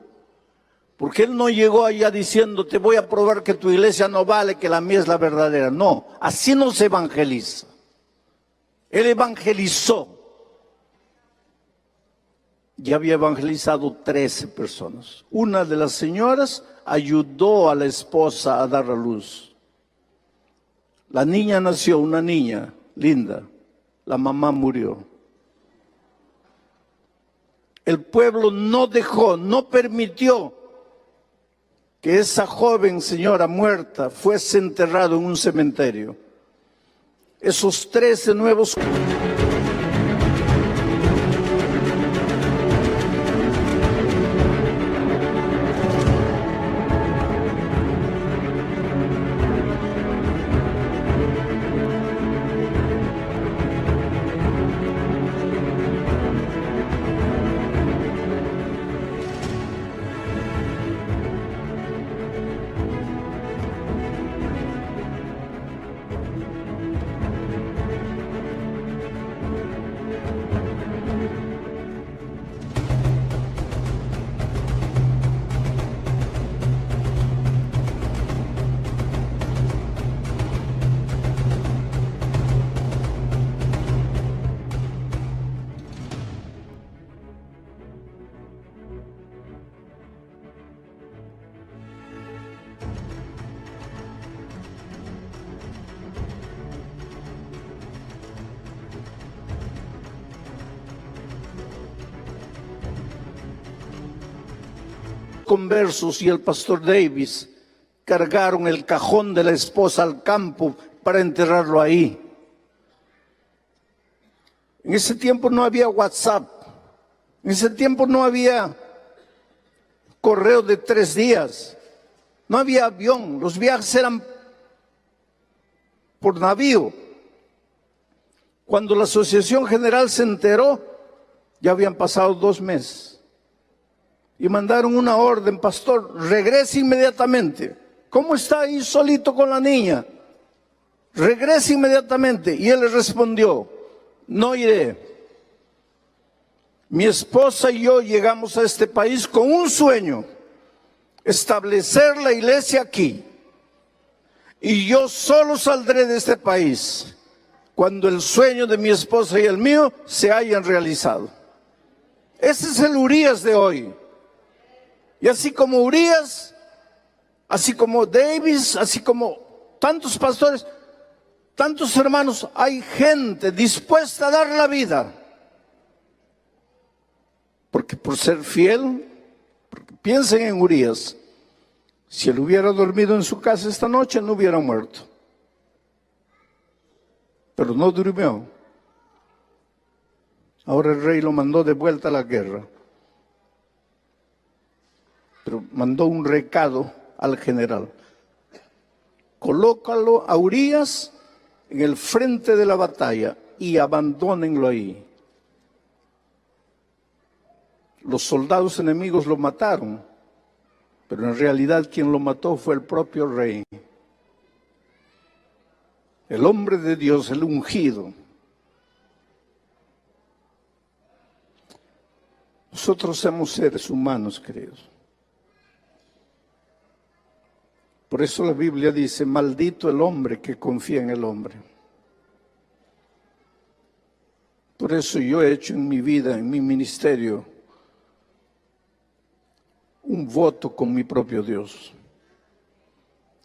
Speaker 1: Porque él no llegó allá diciendo, te voy a probar que tu iglesia no vale, que la mía es la verdadera. No, así no se evangeliza. Él evangelizó. Ya había evangelizado 13 personas. Una de las señoras ayudó a la esposa a dar a luz. La niña nació, una niña linda. La mamá murió. El pueblo no dejó, no permitió que esa joven señora muerta fuese enterrada en un cementerio. Esos 13 nuevos... conversos y el pastor Davis cargaron el cajón de la esposa al campo para enterrarlo ahí. En ese tiempo no había WhatsApp, en ese tiempo no había correo de 3 días, no había avión, los viajes eran por navío. Cuando la Asociación General se enteró, ya habían pasado 2 meses. Y mandaron una orden: pastor, regrese inmediatamente. ¿Cómo está ahí solito con la niña? Regrese inmediatamente. Y él le respondió: no iré. Mi esposa y yo llegamos a este país con un sueño: establecer la iglesia aquí. Y yo solo saldré de este país cuando el sueño de mi esposa y el mío se hayan realizado. Ese es el Urías de hoy. Y así como Urías, así como Davis, así como tantos pastores, tantos hermanos, hay gente dispuesta a dar la vida. Porque por ser fiel, porque piensen en Urías, si él hubiera dormido en su casa esta noche, no hubiera muerto. Pero no durmió. Ahora el rey lo mandó de vuelta a la guerra. Pero mandó un recado al general: colócalo a Urías en el frente de la batalla y abandónenlo ahí. Los soldados enemigos lo mataron, pero en realidad quien lo mató fue el propio rey. El hombre de Dios, el ungido. Nosotros somos seres humanos, queridos. Por eso la Biblia dice: maldito el hombre que confía en el hombre. Por eso yo he hecho en mi vida, en mi ministerio, un voto con mi propio Dios.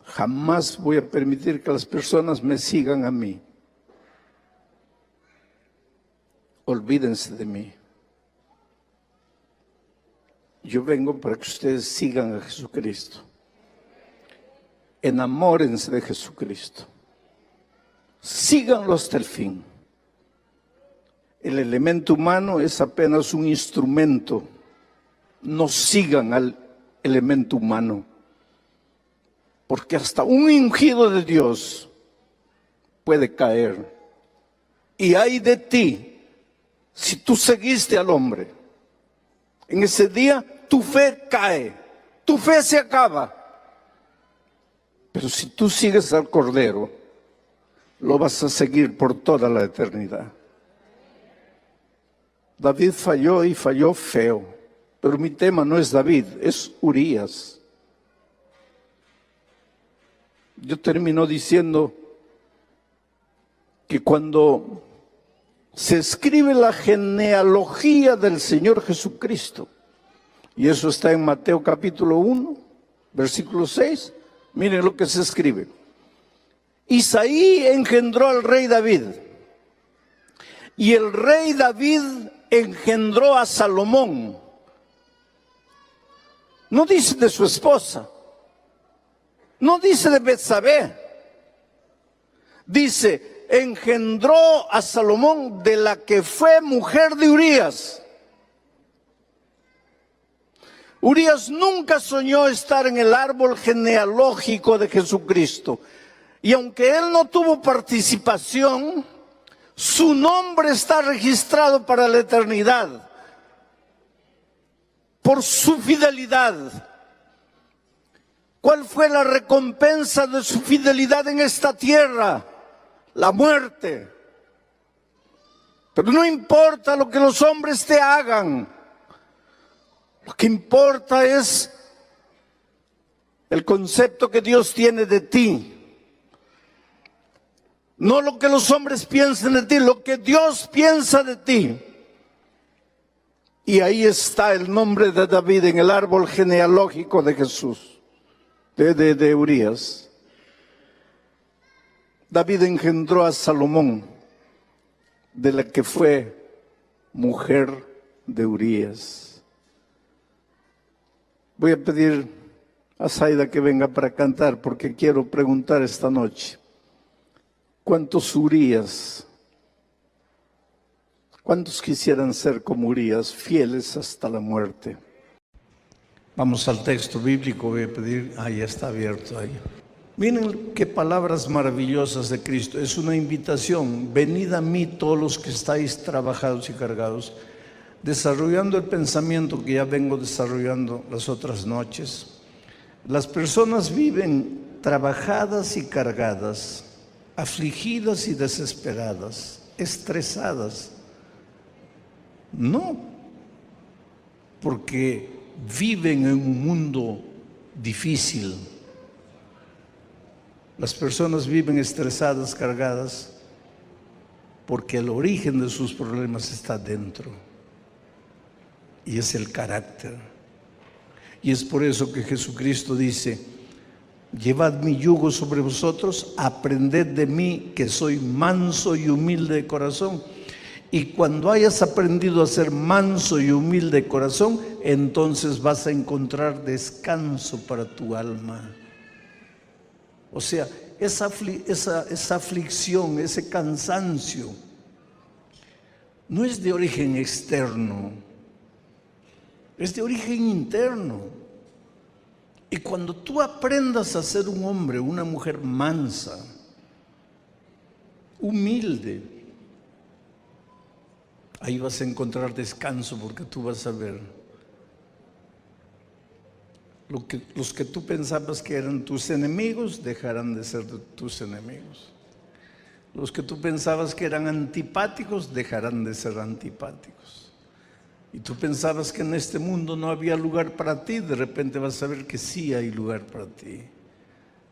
Speaker 1: Jamás voy a permitir que las personas me sigan a mí. Olvídense de mí. Yo vengo para que ustedes sigan a Jesucristo. Enamórense de Jesucristo. Síganlo hasta el fin. El elemento humano es apenas un instrumento. No sigan al elemento humano. Porque hasta un ungido de Dios puede caer. Y ay de ti si tú seguiste al hombre. En ese día tu fe cae, tu fe se acaba. Pero si tú sigues al Cordero, lo vas a seguir por toda la eternidad. David falló y falló feo, pero mi tema no es David, es Urías. Yo termino diciendo que cuando se escribe la genealogía del Señor Jesucristo, y eso está en Mateo capítulo 1, versículo 6, miren lo que se escribe. Isaí engendró al rey David, y el rey David engendró a Salomón. No dice de su esposa, no dice de Betsabé, dice: engendró a Salomón de la que fue mujer de Urías. Urías nunca soñó estar en el árbol genealógico de Jesucristo. Y aunque él no tuvo participación, su nombre está registrado para la eternidad por su fidelidad. ¿Cuál fue la recompensa de su fidelidad en esta tierra? La muerte. Pero no importa lo que los hombres te hagan. Lo que importa es el concepto que Dios tiene de ti. No lo que los hombres piensen de ti, lo que Dios piensa de ti. Y ahí está el nombre de David en el árbol genealógico de Jesús, de Urías. David engendró a Salomón, de la que fue mujer de Urías. Voy a pedir a Zaida que venga para cantar porque quiero preguntar esta noche. ¿Cuántos Urías? ¿Cuántos quisieran ser como Urías, fieles hasta la muerte? Vamos al texto bíblico, voy a pedir, ya está abierto ahí. Miren qué palabras maravillosas de Cristo. Es una invitación. Venid a mí todos los que estáis trabajados y cargados. Desarrollando el pensamiento que ya vengo desarrollando las otras noches. Las personas viven trabajadas y cargadas, afligidas y desesperadas, estresadas. No, porque viven en un mundo difícil. Las personas viven estresadas, cargadas, porque el origen de sus problemas está dentro. Y es el carácter. Y es por eso que Jesucristo dice: llevad mi yugo sobre vosotros, aprended de mí que soy manso y humilde de corazón. Y cuando hayas aprendido a ser manso y humilde de corazón, entonces vas a encontrar descanso para tu alma. O sea, esa aflicción, ese cansancio, no es de origen externo, es de origen interno. Y cuando tú aprendas a ser un hombre, una mujer mansa, humilde, ahí vas a encontrar descanso, porque tú vas a ver los que tú pensabas que eran tus enemigos dejarán de ser tus enemigos. Los que tú pensabas que eran antipáticos dejarán de ser antipáticos. Y tú pensabas que en este mundo no había lugar para ti, de repente vas a ver que sí hay lugar para ti.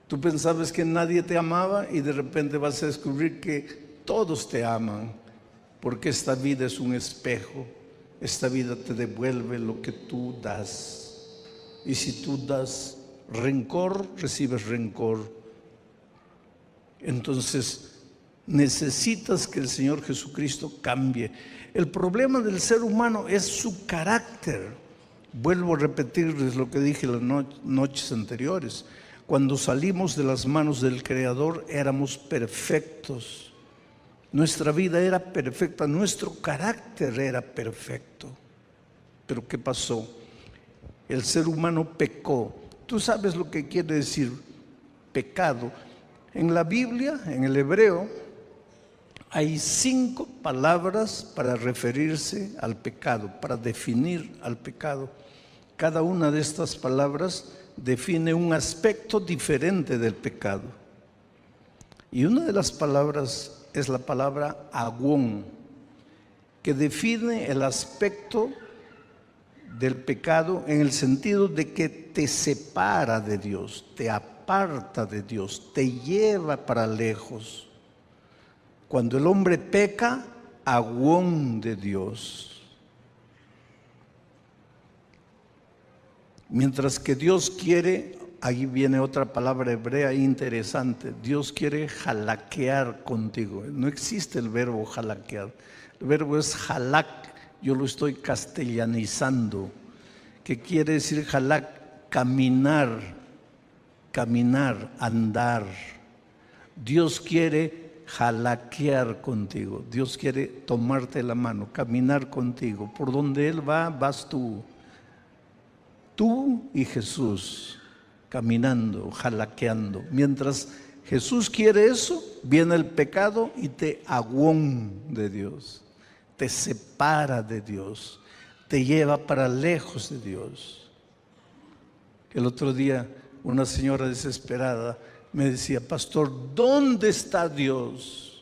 Speaker 1: Tú pensabas que nadie te amaba y de repente vas a descubrir que todos te aman, porque esta vida es un espejo. Esta vida te devuelve lo que tú das. Y si tú das rencor, recibes rencor. Entonces necesitas que el Señor Jesucristo cambie. El problema del ser humano es su carácter. Vuelvo a repetirles lo que dije las noches anteriores. Cuando salimos de las manos del Creador éramos perfectos. Nuestra vida era perfecta, nuestro carácter era perfecto. Pero ¿qué pasó? El ser humano pecó. ¿Tú sabes lo que quiere decir pecado? En la Biblia, en el hebreo, hay 5 palabras para referirse al pecado, para definir al pecado. Cada una de estas palabras define un aspecto diferente del pecado. Y una de las palabras es la palabra agón, que define el aspecto del pecado en el sentido de que te separa de Dios, te aparta de Dios, te lleva para lejos. Cuando el hombre peca, agón de Dios. Mientras que Dios quiere, ahí viene otra palabra hebrea interesante, Dios quiere jalaquear contigo. No existe el verbo jalaquear, el verbo es jalak. Yo lo estoy castellanizando, que quiere decir jalak, caminar, andar. Dios quiere jalaquear contigo, Dios quiere tomarte la mano, caminar contigo. Por donde Él va, vas tú. Tú y Jesús, caminando, jalaqueando. Mientras Jesús quiere eso, viene el pecado y te agón de Dios. Te separa de Dios, te lleva para lejos de Dios. El otro día una señora desesperada me decía: pastor, ¿dónde está Dios?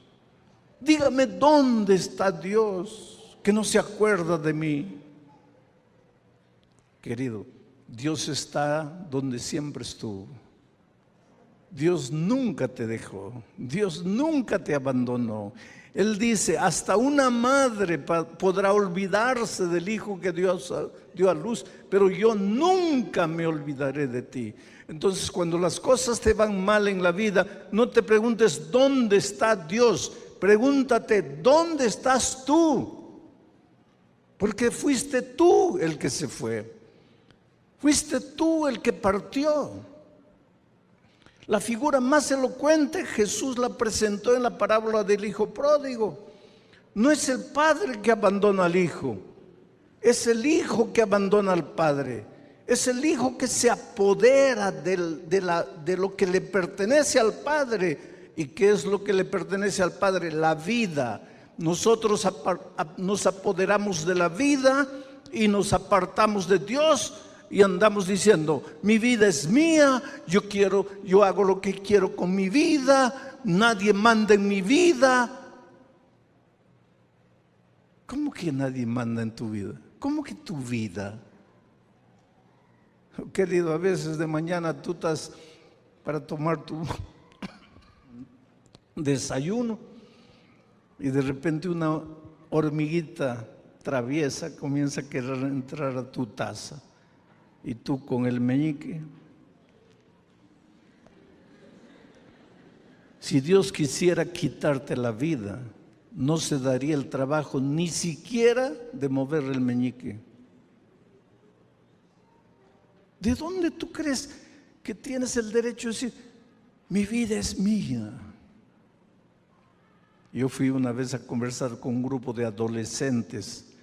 Speaker 1: Dígame dónde está Dios, que no se acuerda de mí. Querido, Dios está donde siempre estuvo. Dios nunca te dejó, Dios nunca te abandonó. Él dice: hasta una madre podrá olvidarse del hijo que Dios dio a luz, pero yo nunca me olvidaré de ti. Entonces, cuando las cosas te van mal en la vida, no te preguntes ¿dónde está Dios? Pregúntate ¿dónde estás tú? Porque fuiste tú el que se fue. Fuiste tú el que partió. La figura más elocuente Jesús la presentó en la parábola del hijo pródigo. No es el padre que abandona al hijo, es el hijo que abandona al padre. Es el hijo que se apodera de lo que le pertenece al padre. ¿Y qué es lo que le pertenece al padre? La vida. Nosotros nos apoderamos de la vida y nos apartamos de Dios y andamos diciendo: mi vida es mía, yo hago lo que quiero con mi vida, nadie manda en mi vida. ¿Cómo que nadie manda en tu vida? ¿Cómo que tu vida? Querido, a veces de mañana tú estás para tomar tu desayuno y de repente una hormiguita traviesa comienza a querer entrar a tu taza y tú con el meñique. Si Dios quisiera quitarte la vida, no se daría el trabajo ni siquiera de mover el meñique. ¿De dónde tú crees que tienes el derecho de decir: mi vida es mía? Yo fui una vez a conversar con un grupo de adolescentes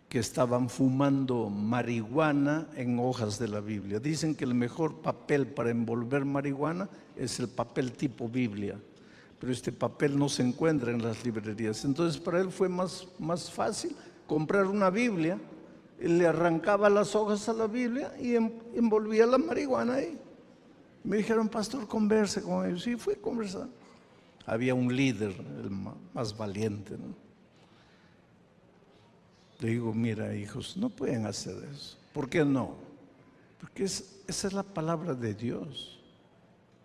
Speaker 1: que estaban fumando marihuana en hojas de la Biblia. Dicen que el mejor papel para envolver marihuana es el papel tipo Biblia, pero este papel no se encuentra en las librerías. Entonces para él fue más fácil comprar una Biblia. Él le arrancaba las hojas a la Biblia y envolvía la marihuana ahí. Me dijeron: pastor, converse con ellos. Sí, fui a conversar. Había un líder, el más valiente, ¿no? Le digo: mira, hijos, no pueden hacer eso. ¿Por qué no? Porque esa es la palabra de Dios.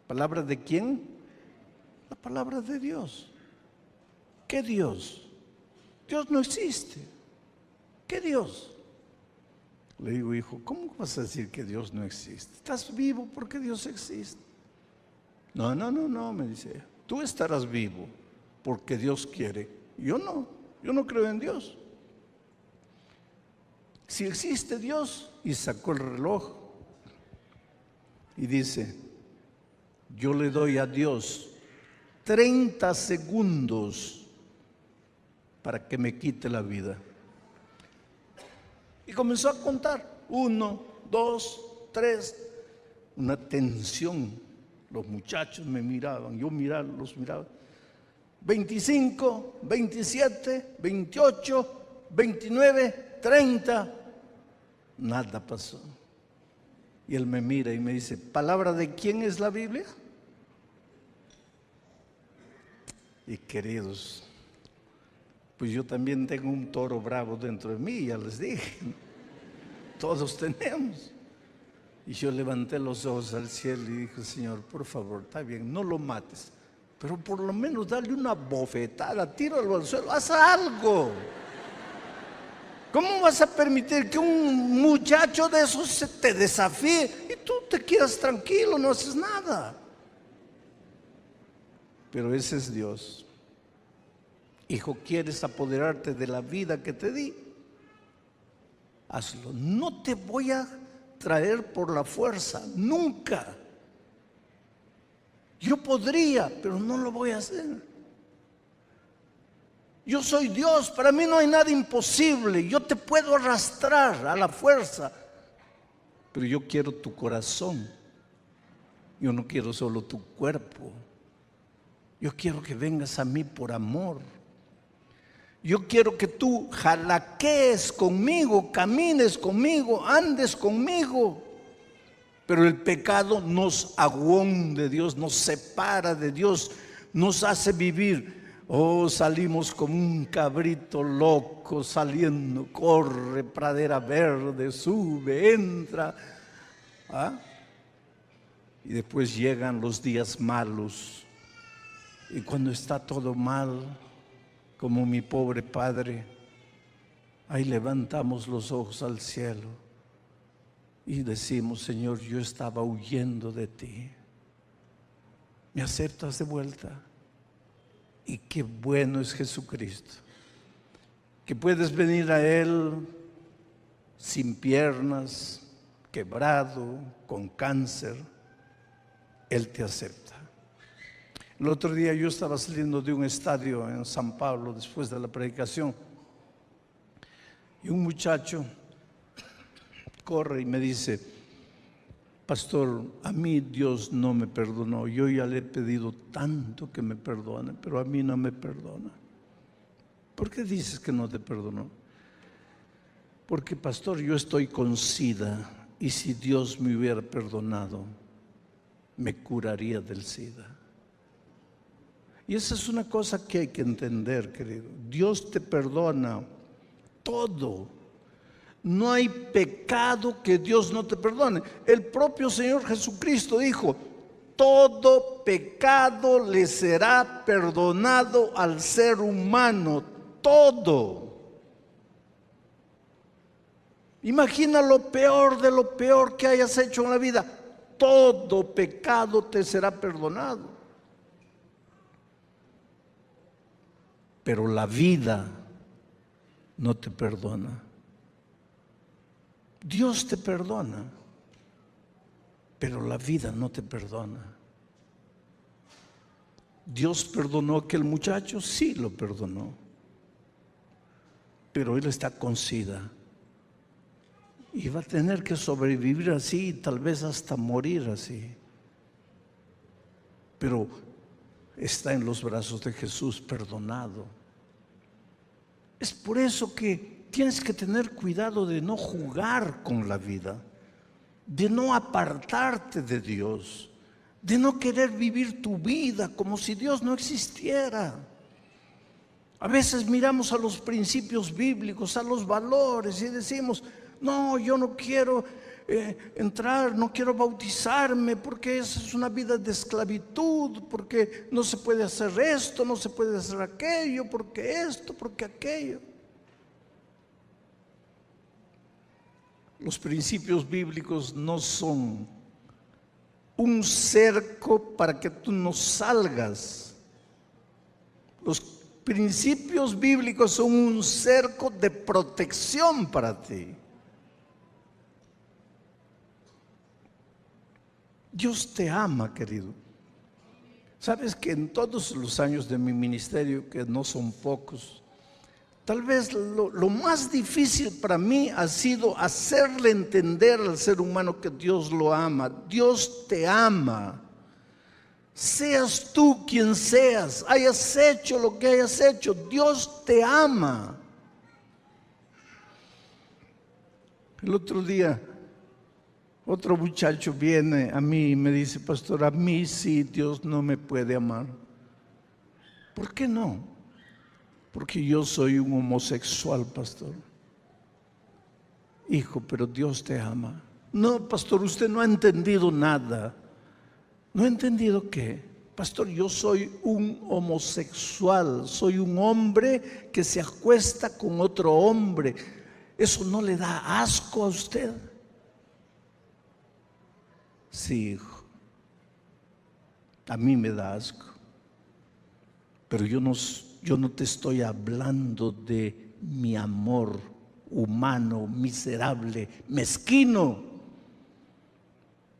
Speaker 1: ¿Palabra de quién? La palabra de Dios. ¿Qué Dios? Dios no existe. ¿Qué Dios? Le digo: hijo, ¿cómo vas a decir que Dios no existe? Estás vivo porque Dios existe. No, me dice: tú estarás vivo porque Dios quiere. Yo no creo en Dios. Si existe Dios, y sacó el reloj y dice: yo le doy a Dios 30 segundos para que me quite la vida. Y comenzó a contar: 1, 2, 3. Una tensión. Los muchachos me miraban, yo los miraba. 25, 27, 28, 29, 30. Nada pasó. Y él me mira y me dice: ¿palabra de quién es la Biblia? Y queridos, pues yo también tengo un toro bravo dentro de mí, ya les dije. Todos tenemos. Y yo levanté los ojos al cielo y dije: Señor, por favor, está bien, no lo mates, pero por lo menos dale una bofetada, tíralo al suelo, haz algo. ¿Cómo vas a permitir que un muchacho de esos te desafíe y tú te quedas tranquilo, no haces nada? Pero ese es Dios. Hijo, ¿quieres apoderarte de la vida que te di? Hazlo. No te voy a traer por la fuerza, nunca. Yo podría, pero no lo voy a hacer. Yo soy Dios, para mí no hay nada imposible. Yo te puedo arrastrar a la fuerza, pero yo quiero tu corazón. Yo no quiero solo tu cuerpo. Yo quiero que vengas a mí por amor. Yo quiero que tú jalaquees conmigo, camines conmigo, andes conmigo. Pero el pecado nos aguón de Dios, nos separa de Dios, nos hace vivir. Oh, salimos como un cabrito loco saliendo, corre, pradera verde, sube, entra. Y después llegan los días malos. Y cuando está todo mal, como mi pobre padre, ahí levantamos los ojos al cielo y decimos: Señor, yo estaba huyendo de ti, ¿me aceptas de vuelta? Y qué bueno es Jesucristo, que puedes venir a Él sin piernas, quebrado, con cáncer, Él te acepta. El otro día yo estaba saliendo de un estadio en San Pablo después de la predicación y un muchacho corre y me dice: pastor, a mí Dios no me perdonó, yo ya le he pedido tanto que me perdone, pero a mí no me perdona. ¿Por qué dices que no te perdonó? Porque, pastor, yo estoy con SIDA y si Dios me hubiera perdonado, me curaría del SIDA. Y esa es una cosa que hay que entender, querido. Dios te perdona todo. No hay pecado que Dios no te perdone. El propio Señor Jesucristo dijo: todo pecado le será perdonado al ser humano. Todo. Imagina lo peor de lo peor que hayas hecho en la vida. Todo pecado te será perdonado. Pero la vida no te perdona. Dios te perdona, pero la vida no te perdona. ¿Dios perdonó a aquel muchacho? Sí, lo perdonó. Pero él está con SIDA y va a tener que sobrevivir así, tal vez hasta morir así. Pero está en los brazos de Jesús, perdonado. Es por eso que tienes que tener cuidado de no jugar con la vida, de no apartarte de Dios, de no querer vivir tu vida como si Dios no existiera. A veces miramos a los principios bíblicos, a los valores y decimos: no, yo no quiero entrar, no quiero bautizarme porque esa es una vida de esclavitud, porque no se puede hacer esto, no se puede hacer aquello, porque esto, porque aquello. Los principios bíblicos no son un cerco para que tú no salgas. Los principios bíblicos son un cerco de protección para ti. Dios te ama, querido. Sabes que en todos los años de mi ministerio, que no son pocos, tal vez lo más difícil para mí ha sido hacerle entender al ser humano que Dios lo ama. Dios te ama. Seas tú quien seas, hayas hecho lo que hayas hecho, Dios te ama. El otro día, otro muchacho viene a mí y me dice: pastor, a mí sí Dios no me puede amar. ¿Por qué no? Porque yo soy un homosexual, pastor. Hijo, pero Dios te ama. No, pastor, usted no ha entendido nada. ¿No ha entendido qué? Pastor, yo soy un homosexual, soy un hombre que se acuesta con otro hombre. ¿Eso no le da asco a usted? Sí, hijo, a mí me da asco, pero yo no te estoy hablando de mi amor humano, miserable, mezquino.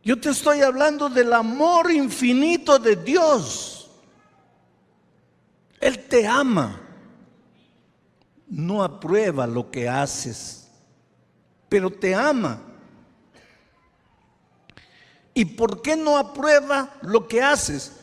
Speaker 1: Yo te estoy hablando del amor infinito de Dios. Él te ama, no aprueba lo que haces, pero te ama. ¿Y por qué no aprueba lo que haces?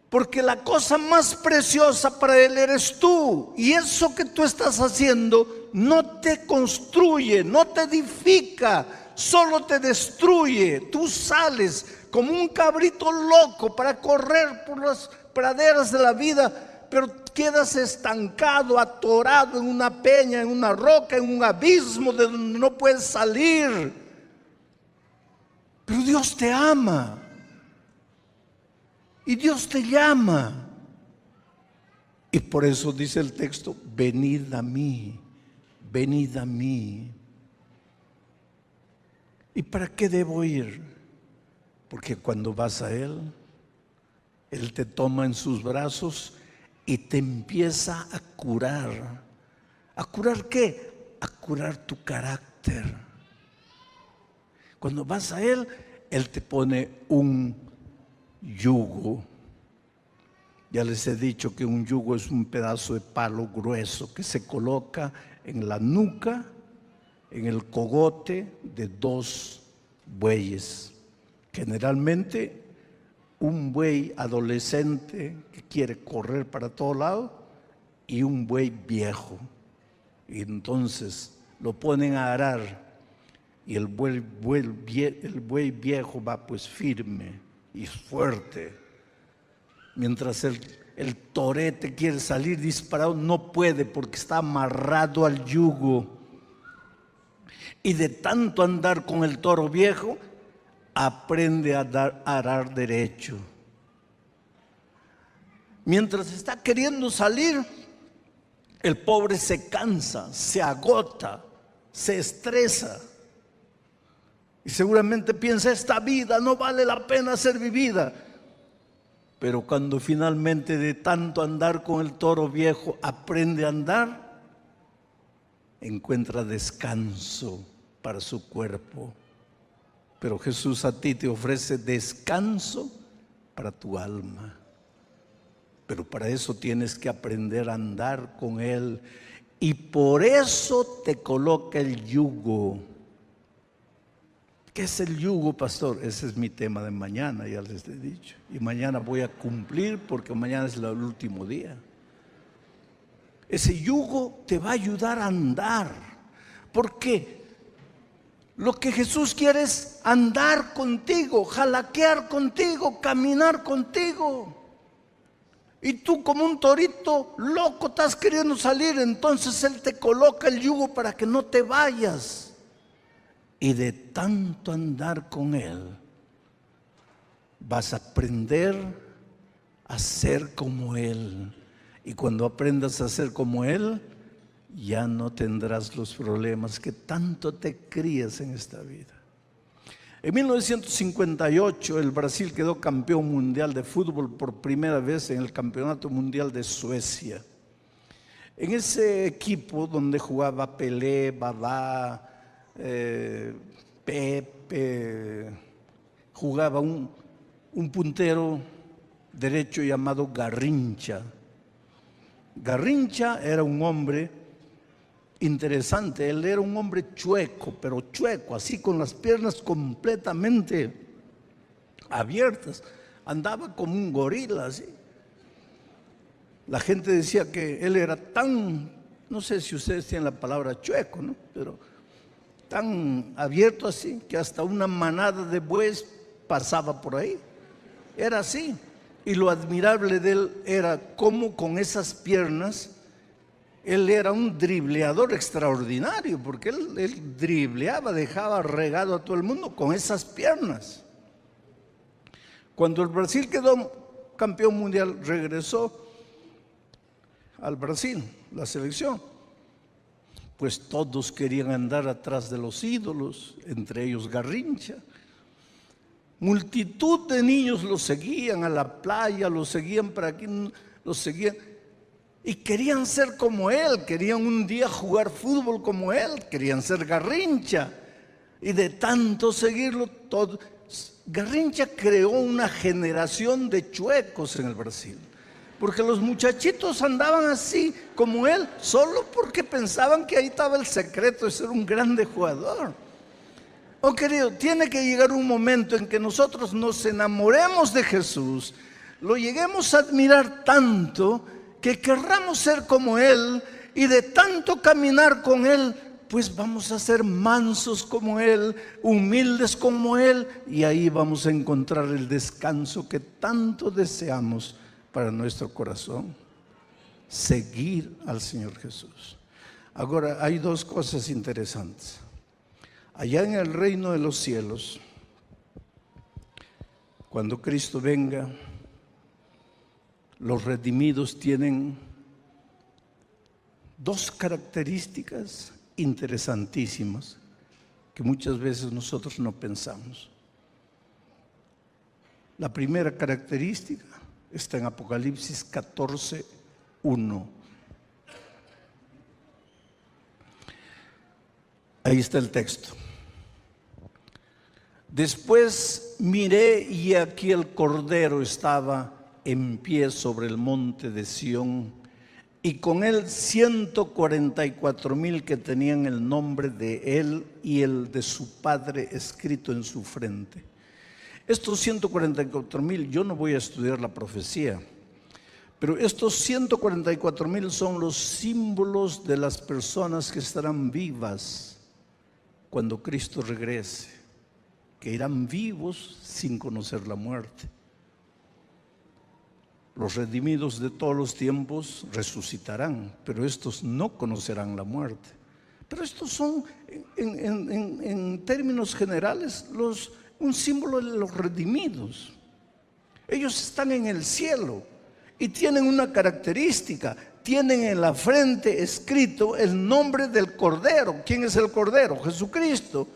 Speaker 1: Porque la cosa más preciosa para Él eres tú. Y eso que tú estás haciendo no te construye, no te edifica, solo te destruye. Tú sales como un cabrito loco para correr por las praderas de la vida, pero quedas estancado, atorado en una peña, en una roca, en un abismo de donde no puedes salir. Pero Dios te ama y Dios te llama. Y por eso dice el texto: venid a mí, venid a mí. ¿Y para qué debo ir? Porque cuando vas a Él, Él te toma en sus brazos y te empieza a curar. ¿A curar qué? A curar tu carácter. Cuando vas a Él, Él te pone un yugo. Ya les he dicho que un yugo es un pedazo de palo grueso que se coloca en la nuca, en el cogote de dos bueyes. Generalmente un buey adolescente que quiere correr para todo lado y un buey viejo. Y entonces lo ponen a arar y el buey viejo va pues firme y fuerte. Mientras el torete quiere salir disparado, no puede porque está amarrado al yugo. Y de tanto andar con el toro viejo, aprende a arar derecho. Mientras está queriendo salir, el pobre se cansa, se agota, se estresa. Y seguramente piensa, esta vida no vale la pena ser vivida. Pero cuando finalmente de tanto andar con el toro viejo aprende a andar, encuentra descanso para su cuerpo. Pero Jesús a ti te ofrece descanso para tu alma. Pero para eso tienes que aprender a andar con Él. Y por eso te coloca el yugo. ¿Qué es el yugo, pastor? Ese es mi tema de mañana, ya les he dicho. Y mañana voy a cumplir porque mañana es el último día. Ese yugo te va a ayudar a andar. ¿Por qué? Lo que Jesús quiere es andar contigo, jalaquear contigo, caminar contigo. Y tú como un torito loco estás queriendo salir, entonces Él te coloca el yugo para que no te vayas. Y de tanto andar con Él, vas a aprender a ser como Él. Y cuando aprendas a ser como Él, ya no tendrás los problemas que tanto te crías en esta vida. En 1958 el Brasil quedó campeón mundial de fútbol por primera vez en el Campeonato Mundial de Suecia. En ese equipo donde jugaba Pelé, Babá, Pepe, jugaba un puntero derecho llamado Garrincha. Garrincha era un hombre interesante, él era un hombre chueco, pero chueco, así con las piernas completamente abiertas, andaba como un gorila, así. La gente decía que él era tan, no sé si ustedes tienen la palabra chueco, ¿no? Pero tan abierto así, que hasta una manada de bueyes pasaba por ahí. Era así. Y lo admirable de él era cómo con esas piernas, él era un dribleador extraordinario, porque él dribleaba, dejaba regado a todo el mundo con esas piernas. Cuando el Brasil quedó campeón mundial, regresó al Brasil, la selección. Pues todos querían andar atrás de los ídolos, entre ellos Garrincha. Multitud de niños lo seguían a la playa, lo seguían para aquí, lo seguían. Y querían ser como él, querían un día jugar fútbol como él, querían ser Garrincha. Y de tanto seguirlo, todo. Garrincha creó una generación de chuecos en el Brasil. Porque los muchachitos andaban así como él, solo porque pensaban que ahí estaba el secreto de ser un grande jugador. Oh querido, tiene que llegar un momento en que nosotros nos enamoremos de Jesús, lo lleguemos a admirar tanto que querramos ser como Él, y de tanto caminar con Él, pues vamos a ser mansos como Él, humildes como Él, y ahí vamos a encontrar el descanso que tanto deseamos para nuestro corazón. Seguir al Señor Jesús. Ahora, hay dos cosas interesantes. Allá en el reino de los cielos, cuando Cristo venga, los redimidos tienen dos características interesantísimas que muchas veces nosotros no pensamos. La primera característica está en Apocalipsis 14:1. Ahí está el texto. Después miré y aquí el Cordero estaba en pie sobre el monte de Sión, y con él 144,000 que tenían el nombre de él y el de su padre escrito en su frente. Estos 144,000, yo no voy a estudiar la profecía, pero estos 144,000 son los símbolos de las personas que estarán vivas cuando Cristo regrese, que irán vivos sin conocer la muerte. Los redimidos de todos los tiempos resucitarán, pero estos no conocerán la muerte. Pero estos son, en términos generales, un símbolo de los redimidos. Ellos están en el cielo y tienen una característica: tienen en la frente escrito el nombre del Cordero. ¿Quién es el Cordero? Jesucristo.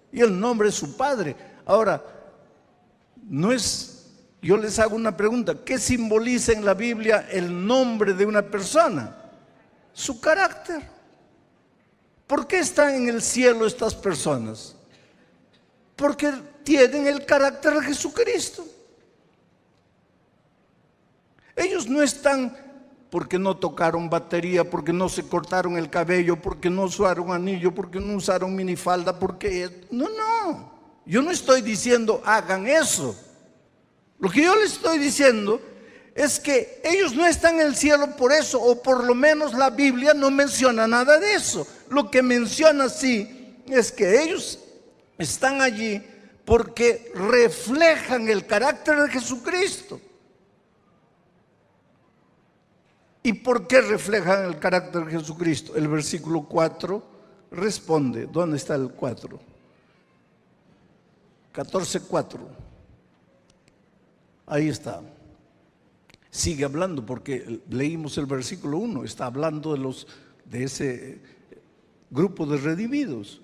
Speaker 1: Y el nombre de su Padre. Ahora, yo les hago una pregunta: ¿qué simboliza en la Biblia el nombre de una persona? Su carácter. ¿Por qué están en el cielo estas personas? Porque tienen el carácter de Jesucristo. Ellos no están porque no tocaron batería, porque no se cortaron el cabello, porque no usaron anillo, porque no usaron minifalda, porque... No, yo no estoy diciendo hagan eso. Lo que yo les estoy diciendo es que ellos no están en el cielo por eso, o por lo menos la Biblia no menciona nada de eso. Lo que menciona sí es que ellos están allí porque reflejan el carácter de Jesucristo. ¿Y por qué reflejan el carácter de Jesucristo? El versículo 4 responde. ¿Dónde está el 4? 14:4. Ahí está. Sigue hablando porque leímos el versículo 1. Está hablando de ese grupo de redimidos.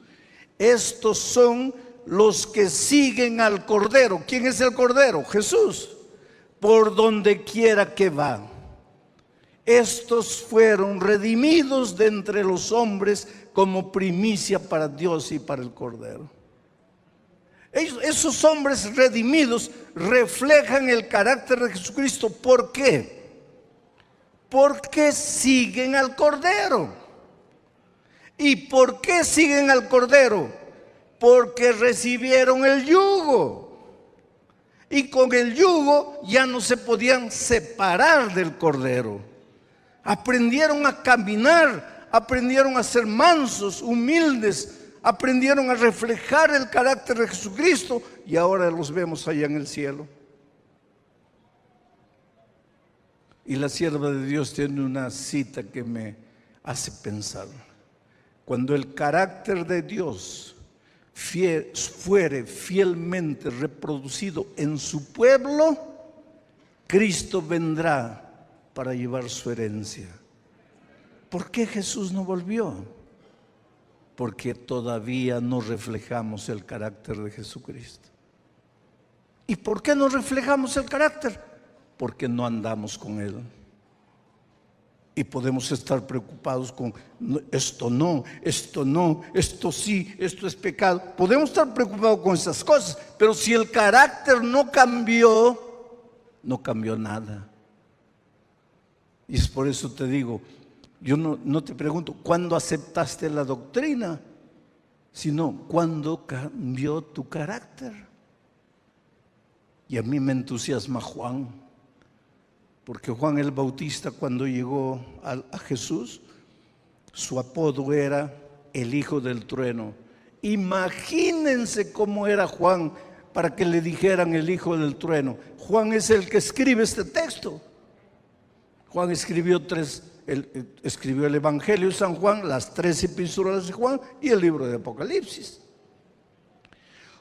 Speaker 1: Estos son los que siguen al Cordero. ¿Quién es el Cordero? Jesús. Por donde quiera que va. Estos fueron redimidos de entre los hombres como primicia para Dios y para el Cordero. Esos hombres redimidos reflejan el carácter de Jesucristo. ¿Por qué? Porque siguen al Cordero. ¿Y por qué siguen al Cordero? Porque recibieron el yugo. Y con el yugo ya no se podían separar del Cordero. Aprendieron a caminar, aprendieron a ser mansos, humildes, aprendieron a reflejar el carácter de Jesucristo, y ahora los vemos allá en el cielo. Y la sierva de Dios tiene una cita que me hace pensar. Cuando el carácter de Dios fuere fielmente reproducido en su pueblo, Cristo vendrá para llevar su herencia. ¿Por qué Jesús no volvió? Porque todavía no reflejamos el carácter de Jesucristo. ¿Y por qué no reflejamos el carácter? Porque no andamos con Él. Y podemos estar preocupados con esto no, esto sí, esto es pecado. Podemos estar preocupados con esas cosas, pero si el carácter no cambió nada. Y es por eso te digo, yo no te pregunto ¿cuándo aceptaste la doctrina? Sino ¿cuándo cambió tu carácter? Y a mí me entusiasma Juan, porque Juan el Bautista, cuando llegó a Jesús, su apodo era el hijo del trueno. Imagínense cómo era Juan para que le dijeran el hijo del trueno. Juan es el que escribe este texto. Juan escribió el Evangelio de San Juan, las 3 epístolas de Juan y el libro de Apocalipsis.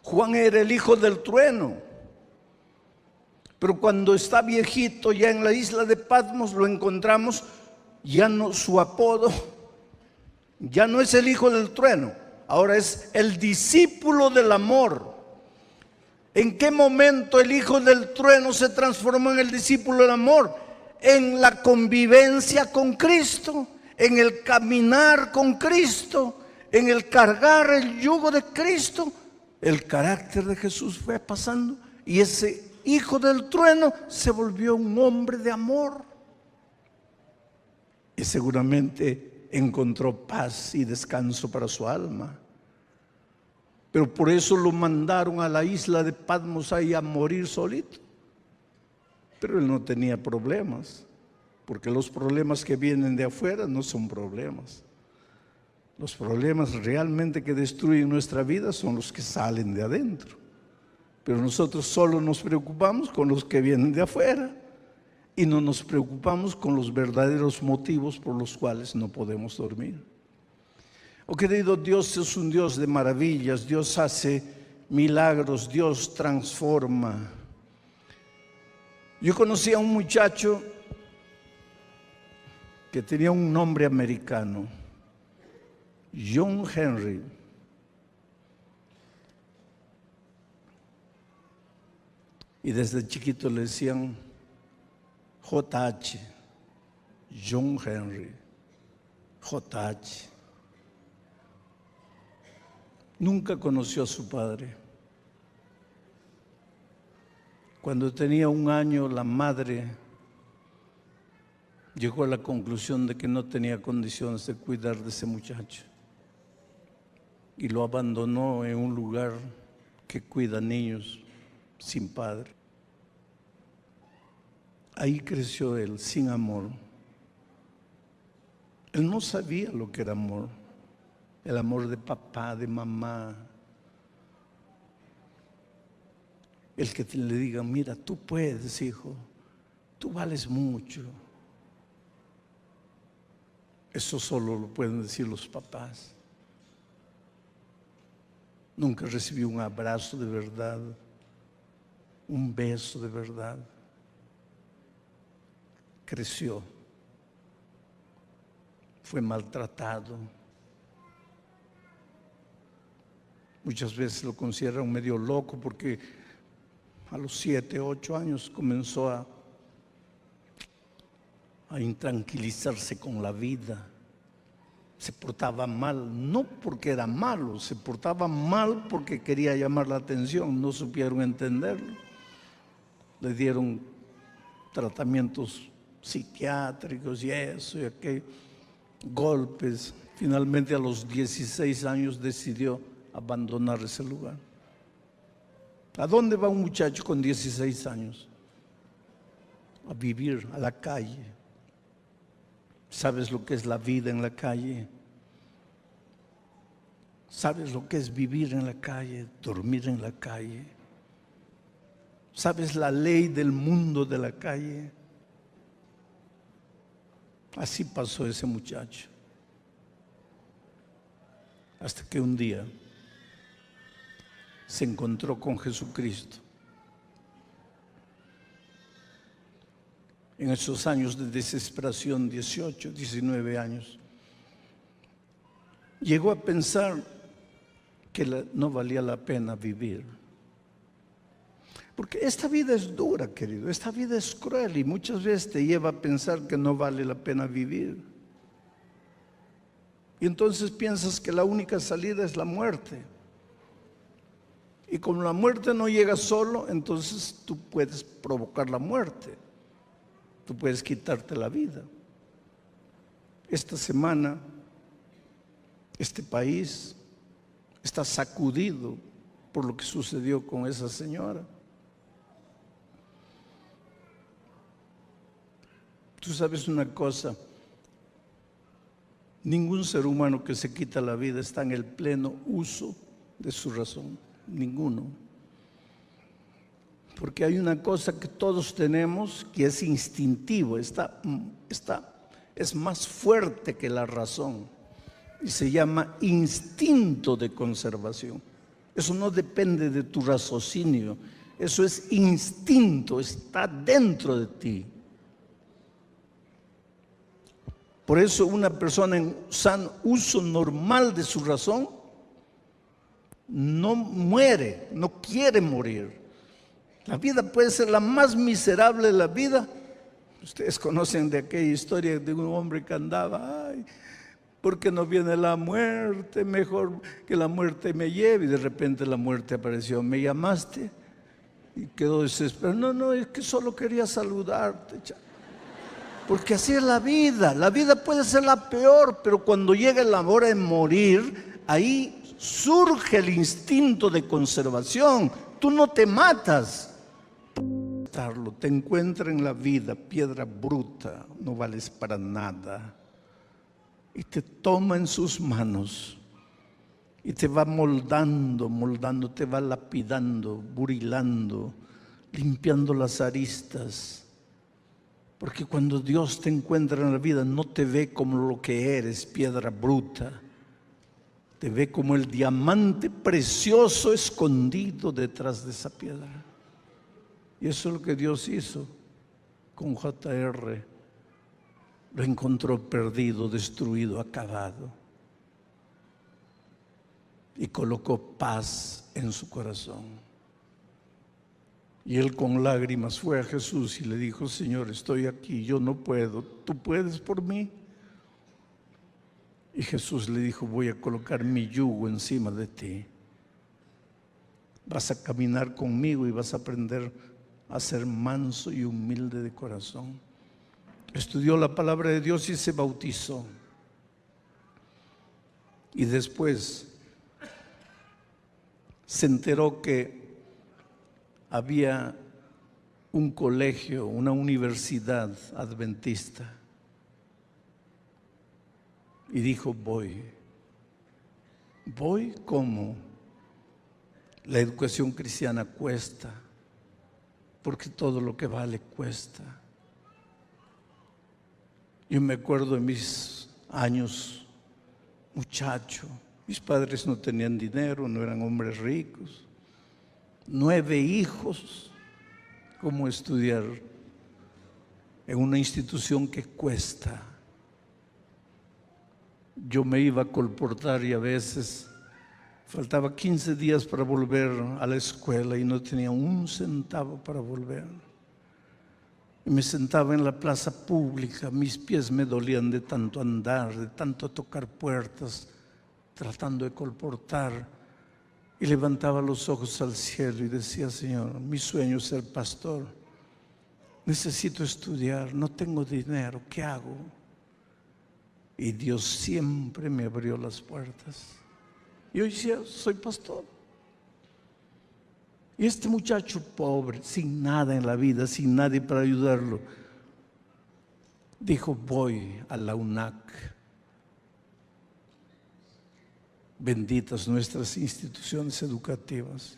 Speaker 1: Juan era el hijo del trueno, pero cuando está viejito ya en la isla de Patmos lo encontramos, ya no, su apodo ya no es el hijo del trueno, ahora es el discípulo del amor. ¿En qué momento el hijo del trueno se transformó en el discípulo del amor? En la convivencia con Cristo, en el caminar con Cristo, en el cargar el yugo de Cristo. el carácter de Jesús fue pasando y ese hijo del trueno se volvió un hombre de amor. Y seguramente encontró paz y descanso para su alma. Pero por eso lo mandaron a la isla de Patmos ahí a morir solito. Pero él no tenía problemas, porque los problemas que vienen de afuera no son problemas. Los problemas realmente que destruyen nuestra vida son los que salen de adentro. Pero nosotros solo nos preocupamos con los que vienen de afuera y no nos preocupamos con los verdaderos motivos por los cuales no podemos dormir. Oh querido, Dios es un Dios de maravillas, Dios hace milagros, Dios transforma. Yo conocí a un muchacho que tenía un nombre americano, John Henry. Y desde chiquito le decían JH, John Henry, JH. Nunca conoció a su padre. Cuando tenía 1 año, la madre llegó a la conclusión de que no tenía condiciones de cuidar de ese muchacho y lo abandonó en un lugar que cuida niños sin padre. Ahí creció él sin amor. Él no sabía lo que era amor, el amor de papá, de mamá. El que le diga, mira, tú puedes, hijo, tú vales mucho. Eso solo lo pueden decir los papás. Nunca recibió un abrazo de verdad, un beso de verdad. Creció, fue maltratado. Muchas veces lo consideran medio loco porque a los 7, 8 años comenzó a intranquilizarse con la vida. Se portaba mal, no porque era malo, se portaba mal porque quería llamar la atención, no supieron entenderlo. Le dieron tratamientos psiquiátricos y eso y aquello, golpes. Finalmente a los 16 años decidió abandonar ese lugar. ¿A dónde va un muchacho con 16 años? A vivir a la calle. ¿Sabes lo que es la vida en la calle? ¿Sabes lo que es vivir en la calle, dormir en la calle? ¿Sabes la ley del mundo de la calle? Así pasó ese muchacho. Hasta que un día se encontró con Jesucristo. En esos años de desesperación, 18, 19 años, llegó a pensar que no valía la pena vivir. Porque esta vida es dura, querido, esta vida es cruel y muchas veces te lleva a pensar que no vale la pena vivir. Y entonces piensas que la única salida es la muerte. Y como la muerte no llega solo, entonces tú puedes provocar la muerte. Tú puedes quitarte la vida. Esta semana, este país está sacudido por lo que sucedió con esa señora. Tú sabes una cosa, ningún ser humano que se quita la vida está en el pleno uso de su razón, ninguno. Porque hay una cosa que todos tenemos que es instintivo, es más fuerte que la razón y se llama instinto de conservación. Eso no depende de tu raciocinio, eso es instinto, está dentro de ti. Por eso una persona en uso normal de su razón no muere, no quiere morir. La vida puede ser la más miserable de la vida. Ustedes conocen de aquella historia de un hombre que andaba porque no viene la muerte, mejor que la muerte me lleve. Y de repente la muerte apareció, ¿me llamaste? Y quedó desesperado. No, no, es que solo quería saludarte. Porque así es la vida puede ser la peor, pero cuando llega la hora de morir, ahí surge el instinto de conservación. Tú no te matas. Te encuentra en la vida piedra bruta, no vales para nada, y te toma en sus manos y te va moldando, te va lapidando, burilando, limpiando las aristas. Porque cuando Dios te encuentra en la vida, no te ve como lo que eres, piedra bruta. Te ve como el diamante precioso escondido detrás de esa piedra. Y eso es lo que Dios hizo con J.R. Lo encontró perdido, destruido, acabado. Y colocó paz en su corazón. Y él con lágrimas fue a Jesús y le dijo: Señor, estoy aquí, yo no puedo, ¿tú puedes por mí? Y Jesús le dijo: voy a colocar mi yugo encima de ti. Vas a caminar conmigo y vas a aprender a ser manso y humilde de corazón. Estudió la palabra de Dios y se bautizó. Y después se enteró que había un colegio, una universidad adventista. Y dijo: voy. ¿Voy cómo? La educación cristiana cuesta, porque todo lo que vale cuesta. Yo me acuerdo de mis años, muchacho, mis padres no tenían dinero, no eran hombres ricos, 9 hijos. ¿Cómo estudiar en una institución que cuesta? Yo me iba a colportar y a veces faltaba 15 días para volver a la escuela y no tenía un centavo para volver. Y me sentaba en la plaza pública, mis pies me dolían de tanto andar, de tanto tocar puertas, tratando de colportar. Y levantaba los ojos al cielo y decía: Señor, mi sueño es ser pastor. Necesito estudiar, no tengo dinero, ¿qué hago? Y Dios siempre me abrió las puertas. Y hoy sí soy pastor. Y este muchacho pobre, sin nada en la vida, sin nadie para ayudarlo, dijo: voy a la UNAC. Benditas nuestras instituciones educativas.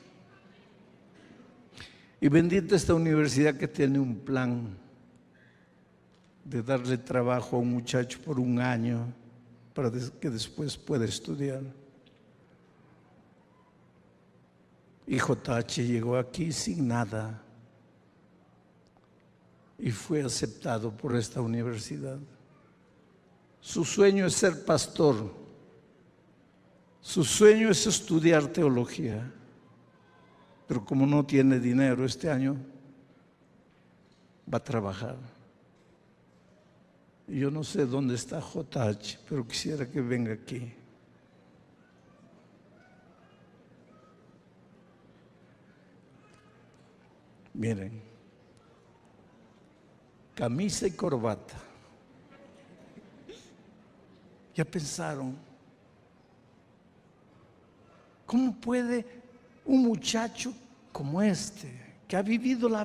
Speaker 1: Y bendita esta universidad que tiene un plan de darle trabajo a un muchacho por 1 año para que después pueda estudiar. Y JH llegó aquí sin nada y fue aceptado por esta universidad. Su sueño es ser pastor. Su sueño es estudiar teología. Pero como no tiene dinero este año, va a trabajar. Y yo no sé dónde está JH, pero quisiera que venga aquí. Miren, camisa y corbata. ¿Ya pensaron? ¿Cómo puede un muchacho como este, que ha vivido la